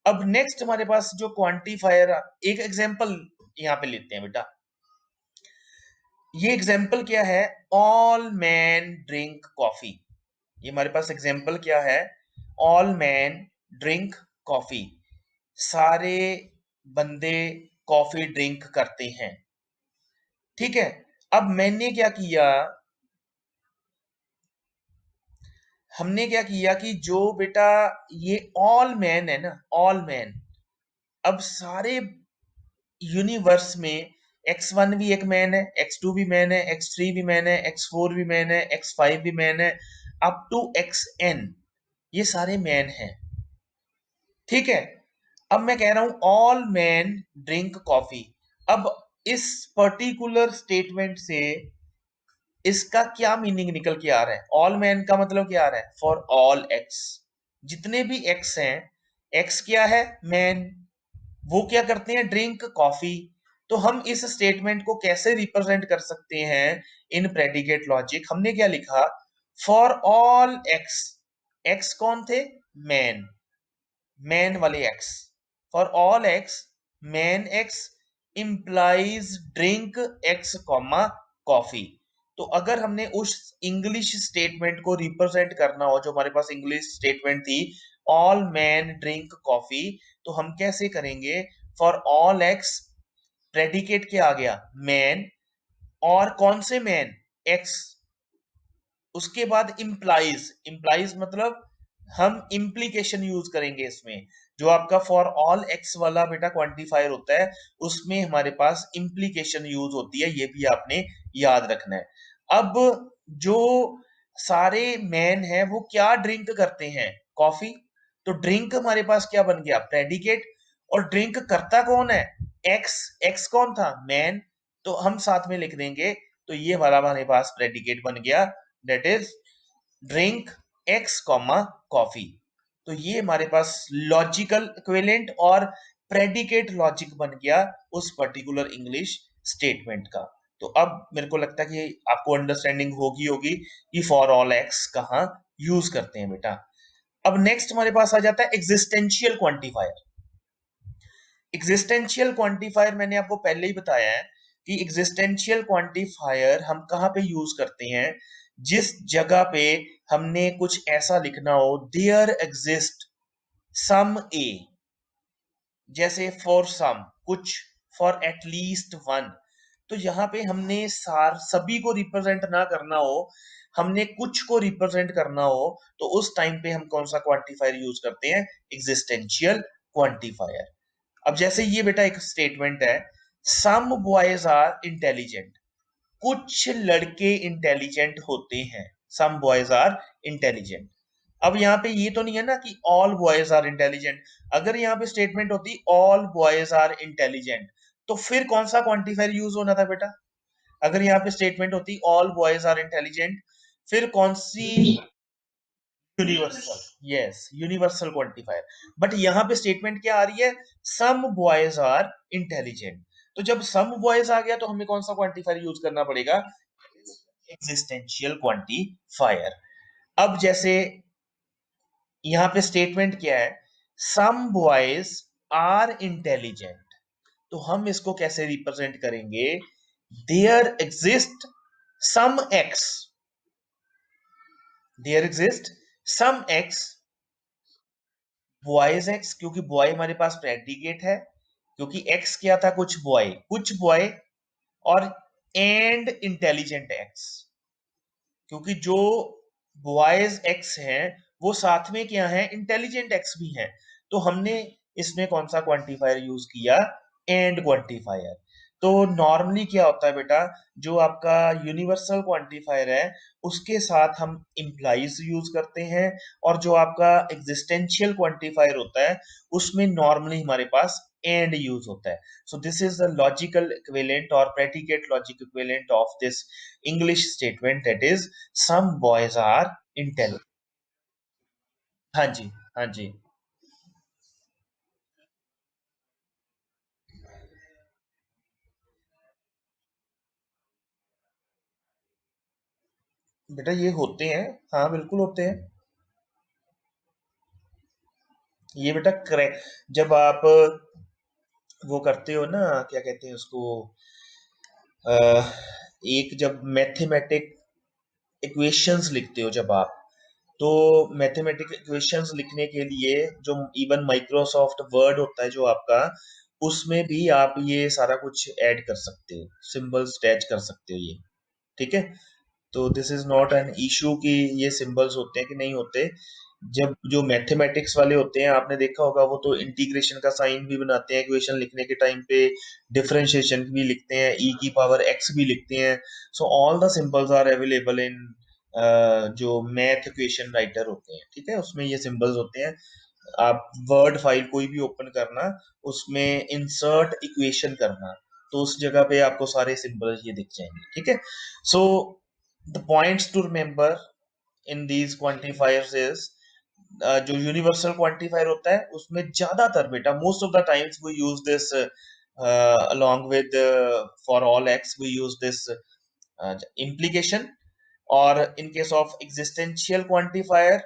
अब नेक्स्ट हमारे पास जो क्वांटिफायर, एक एग्जांपल यहां पे लेते हैं बेटा। ये एग्जाम्पल क्या है? All man drink coffee. ये हमारे पास एग्जाम्पल क्या है? All man drink coffee. सारे बंदे कॉफी ड्रिंक करते हैं। ठीक है, अब मैंने क्या किया, हमने क्या किया कि जो बेटा ये ऑल मैन है ना, ऑल मैन, अब सारे यूनिवर्स में x1 भी एक मैन है, x2 भी मैन है, x3 भी मैन है, x4 भी मैन है, x5 भी मैन है, अप टू xn, ये सारे मैन हैं। ठीक है, अब मैं कह रहा हूं ऑल मैन ड्रिंक कॉफी। अब इस पर्टिकुलर स्टेटमेंट से इसका क्या मीनिंग निकल के आ रहा है? ऑल मैन का मतलब क्या आ रहा है? फॉर ऑल एक्स, जितने भी एक्स हैं, एक्स क्या है? मैन। वो क्या करते हैं? Drink coffee. तो हम इस स्टेटमेंट को कैसे रिप्रेजेंट कर सकते हैं इन प्रेडिकेट लॉजिक? हमने क्या लिखा? फॉर ऑल एक्स, एक्स कौन थे? मैन, मैन वाले x. For all x, man x implies drink x comma coffee. तो अगर हमने उस इंग्लिश स्टेटमेंट को रिप्रेजेंट करना हो, जो हमारे पास इंग्लिश स्टेटमेंट थी ऑल मैन ड्रिंक कॉफी, तो हम कैसे करेंगे? फॉर ऑल एक्स, प्रेडिकेट क्या आ गया? मैन। और कौन से मैन? एक्स। उसके बाद इंप्लाइज, इंप्लाइज मतलब हम इंप्लीकेशन यूज करेंगे इसमें। जो आपका फॉर ऑल एक्स वाला बेटा क्वांटिफायर होता है, उसमें हमारे पास इंप्लीकेशन यूज होती है, ये भी आपने याद रखना है। अब जो सारे मैन हैं वो क्या ड्रिंक करते हैं? कॉफी। तो ड्रिंक हमारे पास क्या बन गया? प्रेडिकेट। और ड्रिंक करता कौन है? एक्स। एक्स कौन था? मैन। तो हम साथ में लिख देंगे, तो ये वाला हमारे पास प्रेडिकेट बन गया, that is drink x comma coffee. तो ये हमारे पास लॉजिकल इक्विवेलेंट और प्रेडिकेट लॉजिक बन गया उस पर्टिकुलर इंग्लिश स्टेटमेंट का। तो अब मेरे को लगता है कि आपको अंडरस्टैंडिंग होगी होगी कि फॉर ऑल एक्स कहाँ यूज करते हैं बेटा। अब नेक्स्ट हमारे पास आ जाता है एग्जिस्टेंशियल क्वांटिफायर। एग्जिस्टेंशियल क्वांटिफायर मैंने आपको पहले ही बताया है कि एग्जिस्टेंशियल क्वांटिफायर हम कहाँ पे यूज करते हैं? जिस जगह पे हमने कुछ ऐसा लिखना हो, देयर एग्जिस्ट सम ए, जैसे फॉर सम कुछ, फॉर एटलीस्ट वन। तो यहाँ पे हमने सार सभी को रिप्रेजेंट ना करना हो, हमने कुछ को रिप्रेजेंट करना हो, तो उस टाइम पे हम कौन सा क्वांटिफायर यूज करते हैं? Existential quantifier. अब जैसे ये बेटा एक स्टेटमेंट है, सम बॉयज आर इंटेलिजेंट, कुछ लड़के इंटेलिजेंट होते हैं, सम बॉयज आर इंटेलिजेंट। अब यहाँ पे ये तो नहीं है ना कि ऑल बॉयज आर इंटेलिजेंट। अगर यहाँ पे स्टेटमेंट होती ऑल बॉयज आर इंटेलिजेंट, तो फिर कौन सा क्वांटिफायर यूज होना था बेटा? अगर यहाँ पे स्टेटमेंट होती ऑल बॉयज आर इंटेलिजेंट, फिर कौन सी universal, yes, universal quantifier. But यहाँ पे स्टेटमेंट क्या आ रही है? Some boys are intelligent. तो जब सम बॉयज आ गया तो हमें कौन सा क्वांटिफायर यूज करना पड़ेगा? Existential quantifier. अब जैसे यहाँ पे स्टेटमेंट क्या है? Some boys are intelligent. तो हम इसको कैसे रिप्रेजेंट करेंगे? There exist some X, there exist some X boys X, क्योंकि बॉय हमारे पास प्रेडिकेट है, क्योंकि एक्स क्या था? कुछ बॉय, और एंड इंटेलिजेंट एक्स, क्योंकि जो बॉयज एक्स हैं वो साथ में क्या है? इंटेलिजेंट एक्स भी हैं। तो हमने इसमें कौन सा क्वांटिफायर यूज किया? And quantifier. तो नॉर्मली क्या होता है बेटा, जो आपका यूनिवर्सल क्वांटिफायर है उसके साथ हम इम्प्लाइज यूज करते हैं, और जो आपका एग्जिस्टेंशियल क्वांटिफायर होता है उसमें नॉर्मली हमारे पास एंड यूज होता है. So this is the logical equivalent or predicate logic equivalent of this English statement, that is some boys are intelligent. हाँ जी, हाँ जी बेटा, ये होते हैं, हाँ बिल्कुल होते हैं। ये बेटा जब आप वो करते हो ना, क्या कहते हैं उसको, अ, एक जब मैथमेटिक इक्वेशंस लिखते हो जब आप, तो मैथमेटिक इक्वेशंस लिखने के लिए जो इवन माइक्रोसॉफ्ट वर्ड होता है जो आपका, उसमें भी आप ये सारा कुछ ऐड कर सकते हो, सिंबल्स अटैच कर सकते हो ये, ठीक है। तो this is not an issue कि ये सिंबल्स होते हैं कि नहीं होते। जब जो मैथमेटिक्स वाले होते हैं, आपने देखा होगा, वो तो इंटीग्रेशन का साइन भी बनाते हैं इक्वेशन लिखने के टाइम पे, डिफरेंशिएशन भी लिखते हैं, ई की पावर एक्स भी लिखते हैं। So all the symbols are available in जो मैथ इक्वेशन राइटर होते हैं, ठीक है, उसमें ये सिंबल्स होते हैं। आप वर्ड फाइल कोई भी ओपन करना, उसमें इंसर्ट इक्वेशन करना, तो उस जगह पे आपको सारे सिंबल्स ये दिख जाएंगे, ठीक है। So the points to remember in these quantifiers is, जो यूनिवर्सल क्वांटिफायर होता है उसमें ज्यादातर बेटा, most of the times we use this along with for all x we use this implication, और इन केस ऑफ एग्जिस्टेंशियल क्वांटिफायर,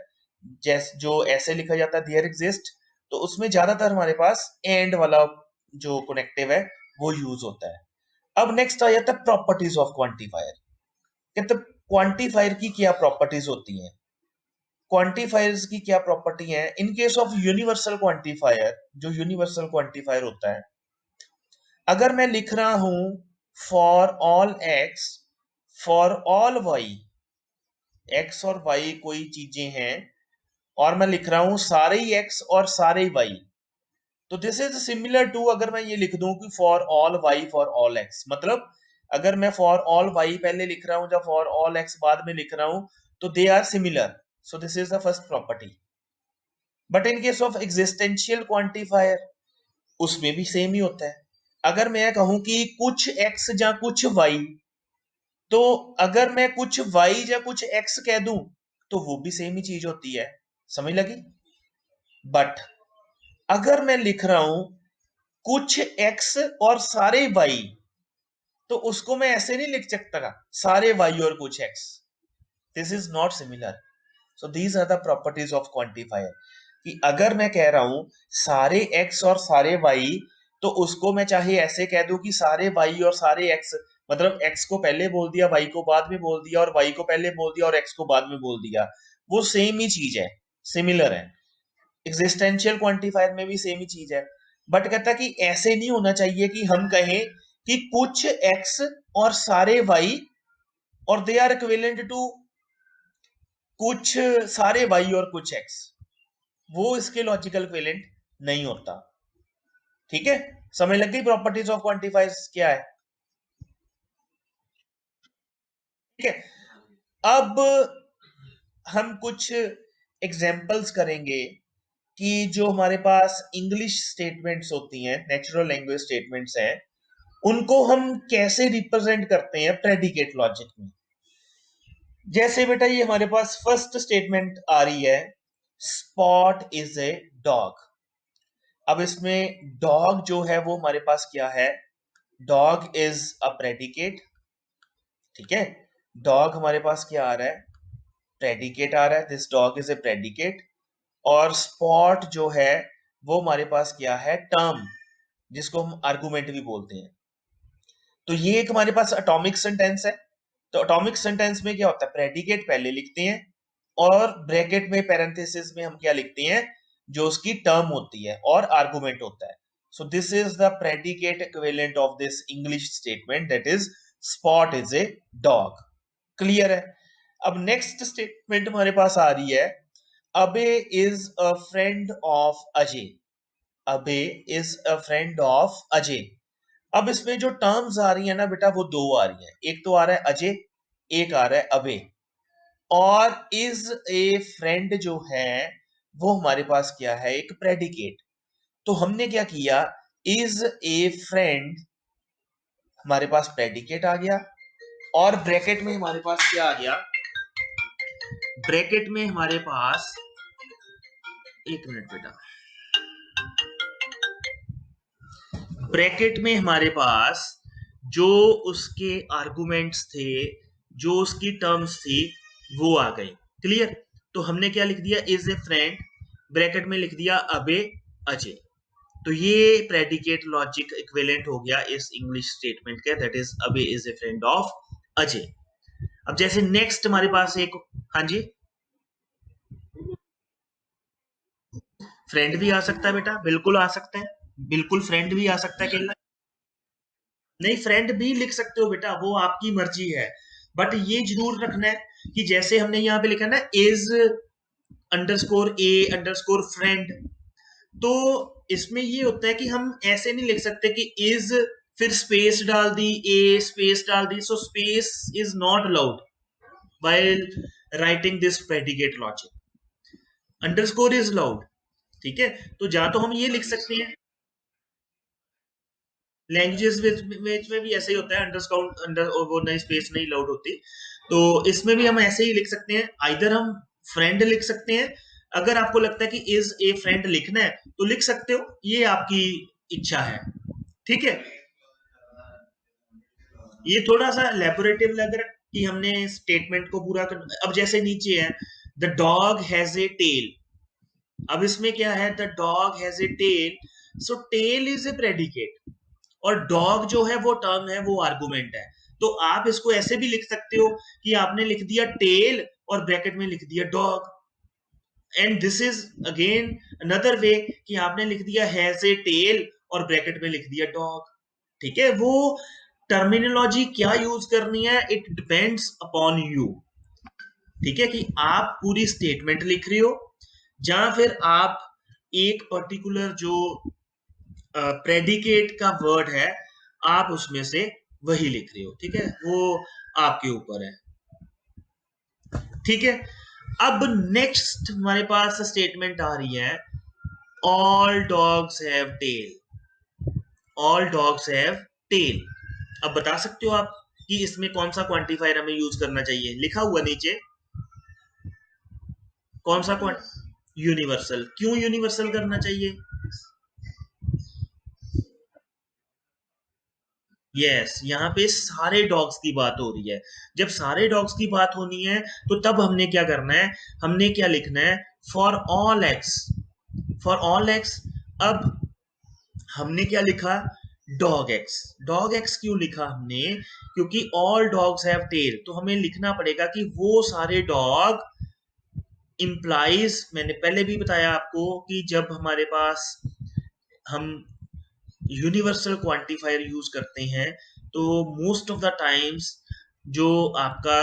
जैसे जो ऐसे लिखा जाता है देयर एग्जिस्ट, तो उसमें ज्यादातर हमारे पास एंड वाला जो कनेक्टिव है वो यूज होता है। अब नेक्स्ट आ जाता है प्रॉपर्टीज ऑफ क्वांटिफायर। कहते क्वांटिफायर की क्या प्रॉपर्टीज होती हैं? क्वांटिफायर्स की क्या प्रॉपर्टी है in case of universal quantifier? जो यूनिवर्सल क्वांटिफायर होता है, अगर मैं लिख रहा हूं for all X, for all Y, X और वाई कोई चीजें हैं, और मैं लिख रहा हूं सारे ही एक्स और सारे ही वाई, तो दिस इज सिमिलर टू, अगर मैं ये लिख दूं कि for all Y for all X, मतलब अगर मैं फॉर ऑल वाई पहले लिख रहा हूं या फॉर ऑल एक्स बाद में लिख रहा हूं, तो they are similar. So this is the first property. But in case of existential quantifier, उसमें भी सेम ही होता है। अगर मैं कहूं कि कुछ एक्स या कुछ वाई, तो अगर मैं कुछ वाई या कुछ एक्स कह दूं, तो वो भी सेम ही चीज होती है। समझ लगी? बट अगर मैं लिख रहा हूं कुछ एक्स और सारे वाई, तो उसको मैं ऐसे नहीं लिख सकता सारे वाई और कुछ X, this is not similar. So these are the properties of quantifier, कि अगर मैं कह रहा हूं सारे एक्स और सारे वाई, तो उसको मैं चाहे ऐसे कह दूं कि सारे वाई और सारे एक्स, मतलब एक्स को पहले बोल दिया, वाई को बाद में बोल दिया, और वाई को पहले बोल दिया और एक्स को बाद में बोल दिया, वो सेम ही चीज है, सिमिलर है। एग्जिस्टेंशियल क्वांटिफायर में भी सेम ही चीज है। बट कहता है कि ऐसे नहीं होना चाहिए कि हम कहें कि कुछ एक्स और सारे वाई, और दे आर इक्विवेलेंट टू कुछ सारे वाई और कुछ एक्स, वो इसके लॉजिकल इक्विवेलेंट नहीं होता। ठीक है, समझ लग गई प्रॉपर्टीज ऑफ क्वांटिफायर्स क्या है? ठीक है, अब हम कुछ एग्जांपल्स करेंगे कि जो हमारे पास इंग्लिश स्टेटमेंट्स होती हैं, नेचुरल लैंग्वेज स्टेटमेंट्स हैं, उनको हम कैसे रिप्रेजेंट करते हैं प्रेडिकेट लॉजिक में। जैसे बेटा ये हमारे पास फर्स्ट स्टेटमेंट आ रही है, स्पॉट इज ए डॉग। अब इसमें डॉग जो है वो हमारे पास क्या है, डॉग इज अ प्रेडिकेट। ठीक है, डॉग हमारे पास क्या आ रहा है, प्रेडिकेट आ रहा है, this dog is a predicate. और स्पॉट जो है वो हमारे पास क्या है, टर्म, जिसको हम आर्गुमेंट भी बोलते हैं। तो ये एक हमारे पास अटोमिक सेंटेंस है। तो अटोमिक सेंटेंस में क्या होता है, प्रेडिकेट पहले लिखते हैं और ब्रैकेट में पैरेंथेसिस में हम क्या लिखते हैं, जो उसकी टर्म होती है और आर्गुमेंट होता है। So this is the predicate equivalent of this English statement, that is spot is a dog. Clear है। अब नेक्स्ट स्टेटमेंट हमारे पास आ रही है, अबे is a friend of Ajay. अबे is a friend of Ajay. अब इसमें जो टर्म्स आ रही है ना बेटा, वो दो आ रही है, एक तो आ रहा है अजय, एक आ रहा है अबे। और इज ए फ्रेंड जो है वो हमारे पास क्या है, एक प्रेडिकेट। तो हमने क्या किया, इज ए फ्रेंड हमारे पास प्रेडिकेट आ गया, और ब्रैकेट में हमारे पास क्या आ गया, ब्रैकेट में हमारे पास, एक मिनट बेटा, ब्रैकेट में हमारे पास जो उसके आर्गुमेंट्स थे, जो उसकी टर्म्स थी, वो आ गई। क्लियर। तो हमने क्या लिख दिया, इज ए फ्रेंड, ब्रैकेट में लिख दिया अबे अजय। तो ये प्रेडिकेट लॉजिक इक्विवेलेंट हो गया इस इंग्लिश स्टेटमेंट के, दैट इज अबे is a friend of Ajay. अब जैसे नेक्स्ट हमारे पास एक, हाँ जी, फ्रेंड भी आ सकता है बेटा, बिल्कुल आ सकता है, बिल्कुल फ्रेंड भी आ सकता है केवल। नहीं, फ्रेंड भी लिख सकते हो बेटा, वो आपकी मर्जी है। बट ये जरूर रखना है कि जैसे हमने यहाँ पे लिखा ना, is underscore A underscore friend, तो इसमें ये होता है कि हम ऐसे नहीं लिख सकते कि इज फिर स्पेस डाल दी, ए स्पेस डाल दी, so space is not allowed while writing this predicate logic. Underscore is allowed. ठीक है, तो या तो हम ये लिख सकते हैं, लैंग्वेजेस में भी ऐसे ही होता है, अंडरस्काउंट अंडर और वो नहीं, स्पेस नहीं अलाउड होती। तो इसमें भी हम ऐसे ही लिख सकते हैं, आइदर हम फ्रेंड लिख सकते हैं, अगर आपको लगता है कि इज ए फ्रेंड लिखना है तो लिख सकते हो, ये आपकी इच्छा है। ठीक है, ये थोड़ा सा लेबोरेटिव लग रहा है कि हमने स्टेटमेंट को पूरा कर। अब जैसे नीचे है, the dog has a tail. अब इसमें क्या है, the dog has a tail, so tail is a predicate, और डॉग जो है वो टर्म है, वो आर्गुमेंट है। तो आप इसको ऐसे भी लिख सकते हो कि आपने लिख दिया टेल और ब्रैकेट में लिख दिया dog, and this is again another way कि आपने लिख दिया हैज ए टेल और ब्रैकेट में लिख दिया डॉग। ठीक है, वो टर्मिनोलॉजी क्या यूज करनी है, इट डिपेंड्स अपॉन यू। ठीक है, कि आप पूरी स्टेटमेंट लिख रहे हो या फिर आप एक पर्टिकुलर जो प्रेडिकेट का वर्ड है, आप उसमें से वही लिख रहे हो। ठीक है, वो आपके ऊपर है। ठीक है, अब नेक्स्ट हमारे पास स्टेटमेंट आ रही है, all dogs have tail. All dogs have tail. अब बता सकते हो आप कि इसमें कौन सा क्वांटिफायर हमें यूज करना चाहिए, लिखा हुआ नीचे कौन सा यूनिवर्सल। क्यों यूनिवर्सल करना चाहिए, यस यहाँ पे सारे डॉग्स की बात हो रही है। जब सारे डॉग्स की बात होनी है तो तब हमने क्या करना है, हमने क्या लिखना है, for all X. For all x. अब हमने क्या लिखा, डॉग एक्स। डॉग एक्स क्यों लिखा हमने, क्योंकि ऑल डॉग्स हैव टेल, तो हमें लिखना पड़ेगा कि वो सारे डॉग इंप्लाइज, मैंने पहले भी बताया आपको कि जब हमारे पास हम यूनिवर्सल क्वांटिफायर यूज करते हैं तो मोस्ट ऑफ द टाइम्स जो आपका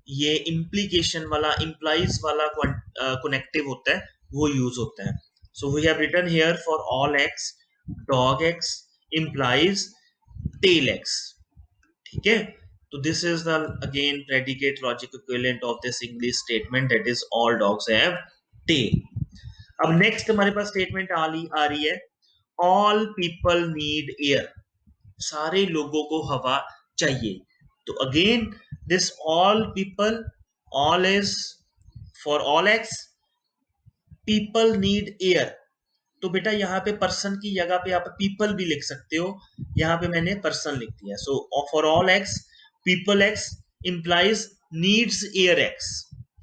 ये इम्प्लीकेशन वाला, इम्प्लाइज वाला कनेक्टिव होता है, वो यूज होता है। So we have written here for all X, dog X implies tail x। ठीक है, तो this is the again predicate logic equivalent of this English statement, that is all dogs have tail. अब next हमारे पास statement आ रही है, all people need air. सारे लोगों को हवा चाहिए। तो again this all people all is for all x people need air. तो बेटा यहाँ पे पर्सन की जगह पे आप पीपल भी लिख सकते हो, यहाँ पे मैंने पर्सन लिख दिया। So for all x people x implies needs air x.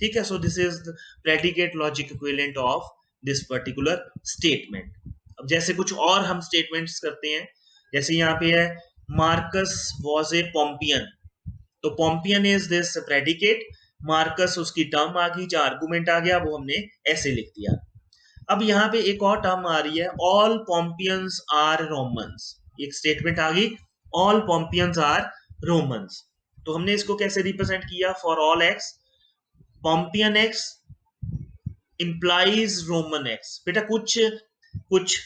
ठीक है, so this is predicate logic equivalent of this particular statement. अब जैसे कुछ और हम स्टेटमेंट्स करते हैं, जैसे यहाँ पे है मार्कस वॉज ए पॉम्पियन। तो Pompeian is this predicate, Marcus उसकी टर्म आ गई, जहां आर्गुमेंट आ गया वो हमने ऐसे लिख दिया। अब यहाँ पे एक और टर्म आ रही है, ऑल पॉम्पियंस आर रोमन्स। एक स्टेटमेंट आ गई, ऑल पॉम्पियंस आर रोमन्स। तो हमने इसको कैसे रिप्रेजेंट किया, for all X Pompeian X implies Roman X. बेटा कुछ कुछ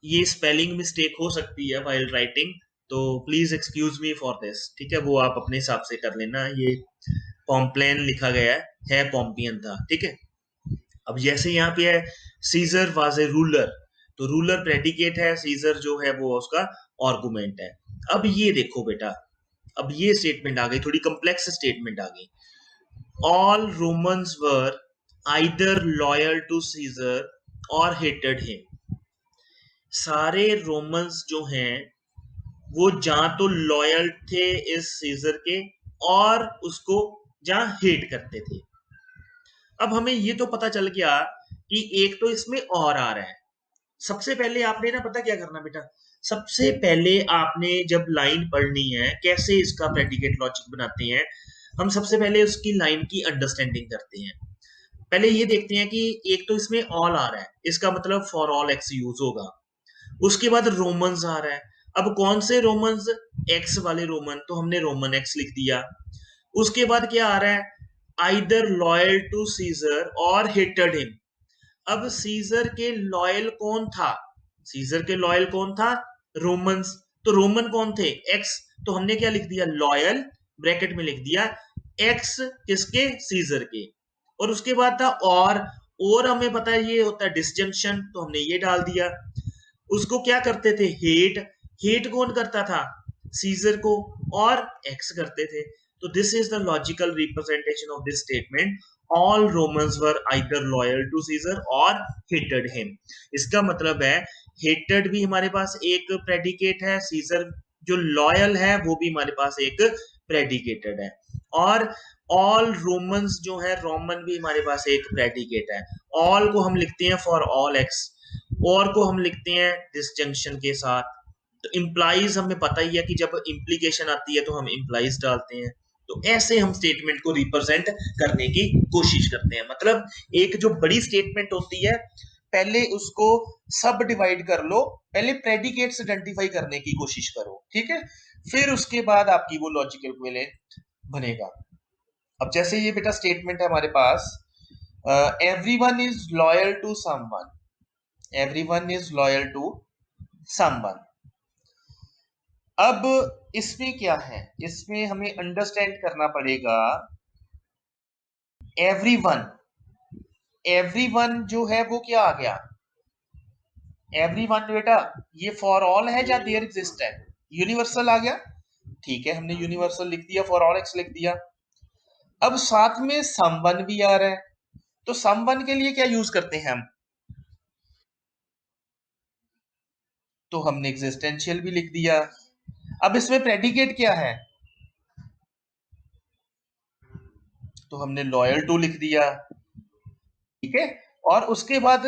ये स्पेलिंग मिस्टेक हो सकती है वाइल राइटिंग, तो please excuse me for this. ठीक है, वो आप अपने हिसाब से कर लेना। ये पॉम्प्लेन लिखा गया है पॉम्पियन था। ठीक है, अब जैसे यहाँ पे है सीजर वाज ए रूलर, तो रूलर प्रेडिकेट है, सीजर जो है वो उसका आर्गुमेंट है। अब ये देखो बेटा, अब ये स्टेटमेंट आ गई, थोड़ी कॉम्प्लेक्स स्टेटमेंट आ गई। All Romans were either loyal to Caesar or hated him. सारे रोमन्स जो हैं वो जहां तो लॉयल थे इस सीजर के, और उसको जहां हेट करते थे। अब हमें ये तो पता चल गया कि एक तो इसमें और आ रहा है। सबसे पहले आपने ना पता क्या करना बेटा, सबसे पहले आपने जब लाइन पढ़नी है, कैसे इसका प्रेडिकेट लॉजिक बनाते हैं, हम सबसे पहले उसकी लाइन की अंडरस्टैंडिंग करते हैं। पहले ये देखते हैं कि एक तो इसमें ऑल आ रहा है, इसका मतलब फॉर ऑल एक्स यूज होगा। उसके बाद रोमन्स आ रहा है, अब कौन से रोमन्स, एक्स वाले रोमन, तो हमने रोमन एक्स लिख दिया। उसके बाद क्या आ रहा है, either loyal to Caesar or hated him. अब सीजर के लॉयल कौन था, सीजर के लॉयल कौन था, रोमन्स। तो रोमन कौन थे, एक्स। तो हमने क्या लिख दिया, लॉयल ब्रैकेट में लिख दिया एक्स, किसके, सीजर के। और उसके बाद था और हमें पता है ये होता है डिसजंक्शन, तो हमने ये डाल दिया। उसको क्या करते थे, हेट। हेट कौन करता था, सीजर को, और एक्स करते थे। तो this is the logical representation of this statement, all Romans were either loyal to Caesar or hated him. इसका मतलब है हेटेड भी हमारे पास एक प्रेडिकेट है, सीजर जो लॉयल है वो भी हमारे पास एक प्रेडिकेटेड है, और ऑल रोमन्स जो है, रोमन भी हमारे पास एक प्रेडिकेट है। ऑल को हम लिखते हैं फॉर ऑल एक्स, और को हम लिखते हैं डिसजंक्शन के साथ। तो इंप्लाइज हमें पता ही है कि जब इंप्लीकेशन आती है तो हम इंप्लाइज डालते हैं। तो ऐसे हम स्टेटमेंट को रिप्रेजेंट करने की कोशिश करते हैं। मतलब एक जो बड़ी स्टेटमेंट होती है, पहले उसको सब डिवाइड कर लो, पहले प्रेडिकेट्स आइडेंटिफाई करने की कोशिश करो, ठीक है, फिर उसके बाद आपकी वो लॉजिकल इक्विवेलेंट बनेगा। अब जैसे ये बेटा स्टेटमेंट है हमारे पास, everyone is loyal to someone, everyone is loyal to someone. अब इसमें क्या है, इसमें हमें अंडरस्टैंड करना पड़ेगा, एवरीवन, एवरीवन जो है वो क्या आ गया, एवरीवन बेटा ये फॉर ऑल है या देयर एग्जिस्ट है, यूनिवर्सल आ गया। ठीक है, हमने यूनिवर्सल लिख दिया, फॉर ऑल एक्स लिख दिया। अब साथ में समवन भी आ रहा है, तो समवन के लिए क्या यूज करते हैं हम, तो हमने एग्जिस्टेंशियल भी लिख दिया। अब इसमें प्रेडिकेट क्या है, तो हमने लॉयल टू लिख दिया, ठीक है। और उसके बाद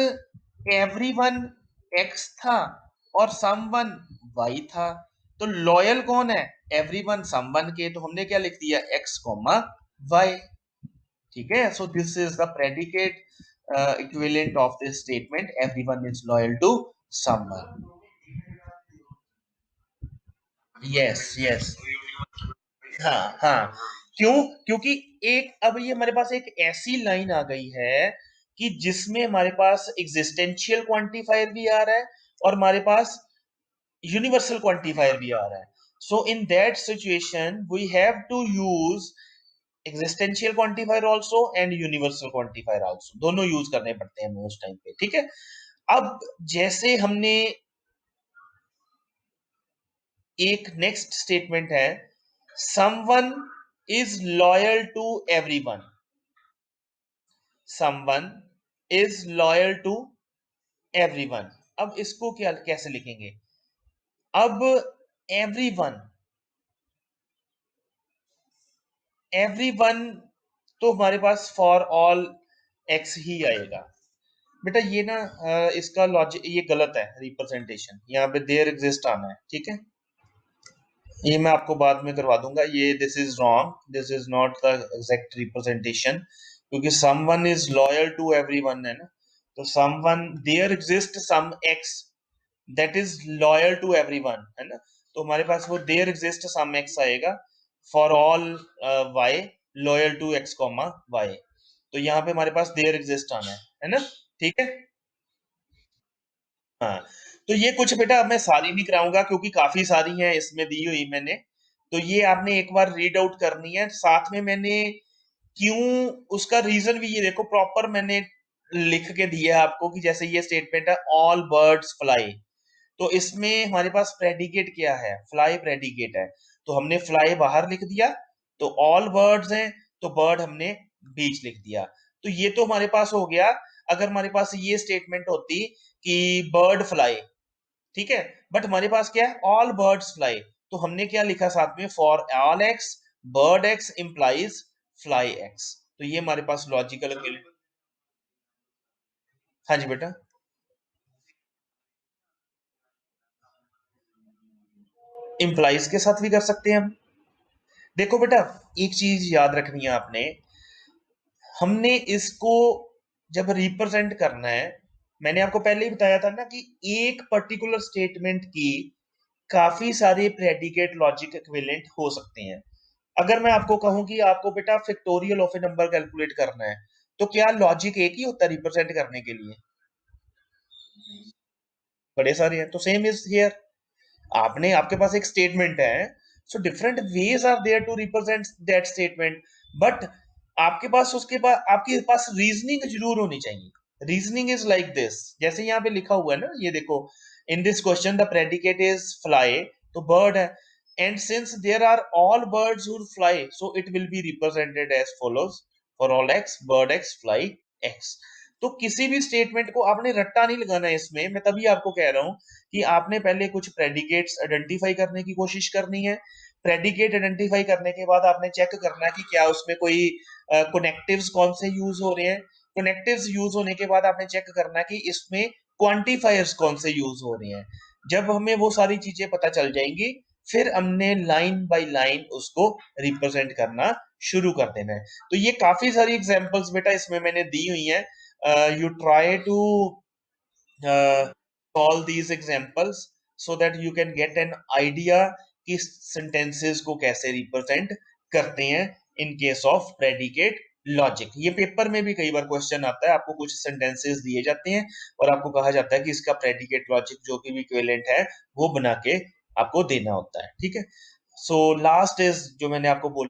एवरीवन एक्स था और समवन वाई था, तो लॉयल कौन है, एवरीवन समवन के, तो हमने क्या लिख दिया, एक्स कॉमा वाई। ठीक है, so this is the predicate equivalent of this statement, everyone is loyal to someone. Yes yes, हाँ हाँ, क्यों, क्योंकि एक, अब ये हमारे पास एक ऐसी लाइन आ गई है कि जिसमें हमारे पास एग्जिस्टेंशियल क्वांटिफायर भी आ रहा है और हमारे पास यूनिवर्सल क्वांटिफायर भी आ रहा है। So in that situation we have to use existential quantifier also and universal quantifier also, दोनों यूज करने पड़ते हैं हमें उस टाइम पे, ठीक है। अब जैसे हमने एक नेक्स्ट स्टेटमेंट है, someone is loyal to everyone. Someone is loyal to everyone. अब इसको क्या कैसे लिखेंगे? अब एवरीवन, एवरीवन तो हमारे पास फॉर ऑल एक्स ही आएगा। बेटा ये ना इसका लॉजिक ये गलत है, रिप्रेजेंटेशन यहाँ पे देयर एग्जिस्ट आना है, ठीक है। ये मैं आपको बाद में करवा दूंगा, ये this is wrong, this is not the exact representation, क्योंकि someone is loyal to everyone है ना, तो someone there exist some X that is loyal to everyone है ना, तो हमारे पास वो देयर एग्जिस्ट सम एक्स आएगा for all Y loyal to X comma Y, तो यहाँ पे हमारे पास देयर एग्जिस्ट आना है ना, ठीक है। हाँ, तो ये कुछ बेटा अब मैं सारी नहीं कराऊंगा क्योंकि काफी सारी हैं इसमें दी हुई मैंने, तो ये आपने एक बार रीड आउट करनी है, साथ में मैंने क्यों उसका रीजन भी ये देखो प्रॉपर मैंने लिख के दिया है आपको, कि जैसे ये स्टेटमेंट है ऑल बर्ड्स फ्लाई, तो इसमें हमारे पास प्रेडिकेट क्या है? फ्लाई प्रेडिकेट है, तो हमने फ्लाई बाहर लिख दिया, तो ऑल बर्ड्स हैं तो बर्ड हमने बीच लिख दिया, तो ये तो हमारे पास हो गया। अगर हमारे पास ये स्टेटमेंट होती कि बर्ड फ्लाई, ठीक है, बट हमारे पास क्या है? ऑल बर्ड्स फ्लाई, तो हमने क्या लिखा साथ में? For all X bird x implies fly X, तो ये हमारे पास लॉजिकल। हाँ जी बेटा, इंप्लाइज के साथ भी कर सकते हैं हम। देखो बेटा, एक चीज याद रखनी है आपने, हमने इसको जब रिप्रेजेंट करना है, मैंने आपको पहले ही बताया था ना कि एक पर्टिकुलर स्टेटमेंट की काफी सारे प्रेडिकेट लॉजिक इक्विवेलेंट हो सकते हैं। अगर मैं आपको कहूं कि आपको बेटा factorial of A number calculate करना है, तो क्या लॉजिक एक ही होता है रिप्रेजेंट करने के लिए? बड़े सारे हैं, तो सेम इज हियर। आपने आपके पास एक स्टेटमेंट है, so different ways are there to represent that statement, but आपके पास उसके बाद आपके पास रीजनिंग जरूर होनी चाहिए। रीजनिंग इज लाइक दिस, जैसे यहाँ पे लिखा हुआ है ना, ये देखो, in this question the predicate is fly, तो बर्ड है, and since there are all birds who fly so it will be represented as follows, for all X bird X fly X. तो किसी भी स्टेटमेंट को आपने रट्टा नहीं लगाना है इसमें, मैं तभी आपको कह रहा हूं कि आपने पहले कुछ प्रेडिकेट्स आइडेंटिफाई करने की कोशिश करनी है। प्रेडिकेट आइडेंटिफाई करने के बाद आपने चेक करना है कि क्या उसमें कोई कनेक्टिव्स कौन से यूज हो रहे हैं। कनेक्टिव्स यूज होने के बाद आपने चेक करना है कि इसमें क्वांटिफायर्स कौन से यूज हो रहे हैं। जब हमें वो सारी चीजें पता चल जाएंगी, फिर हमने लाइन बाय लाइन उसको रिप्रेजेंट करना शुरू कर देना है। तो ये काफी सारी एग्जांपल्स बेटा इसमें मैंने दी हुई हैं, you try to solve these examples so that you can get an idea कि sentences को कैसे represent करते हैं in case of predicate logic। ये पेपर में भी कई बार क्वेश्चन आता है, आपको कुछ sentences दिए जाते हैं और आपको कहा जाता है कि इसका predicate logic जो कि भी इक्विवेलेंट है वो बना के आपको देना होता है, ठीक है। सो लास्ट इज जो मैंने आपको बोला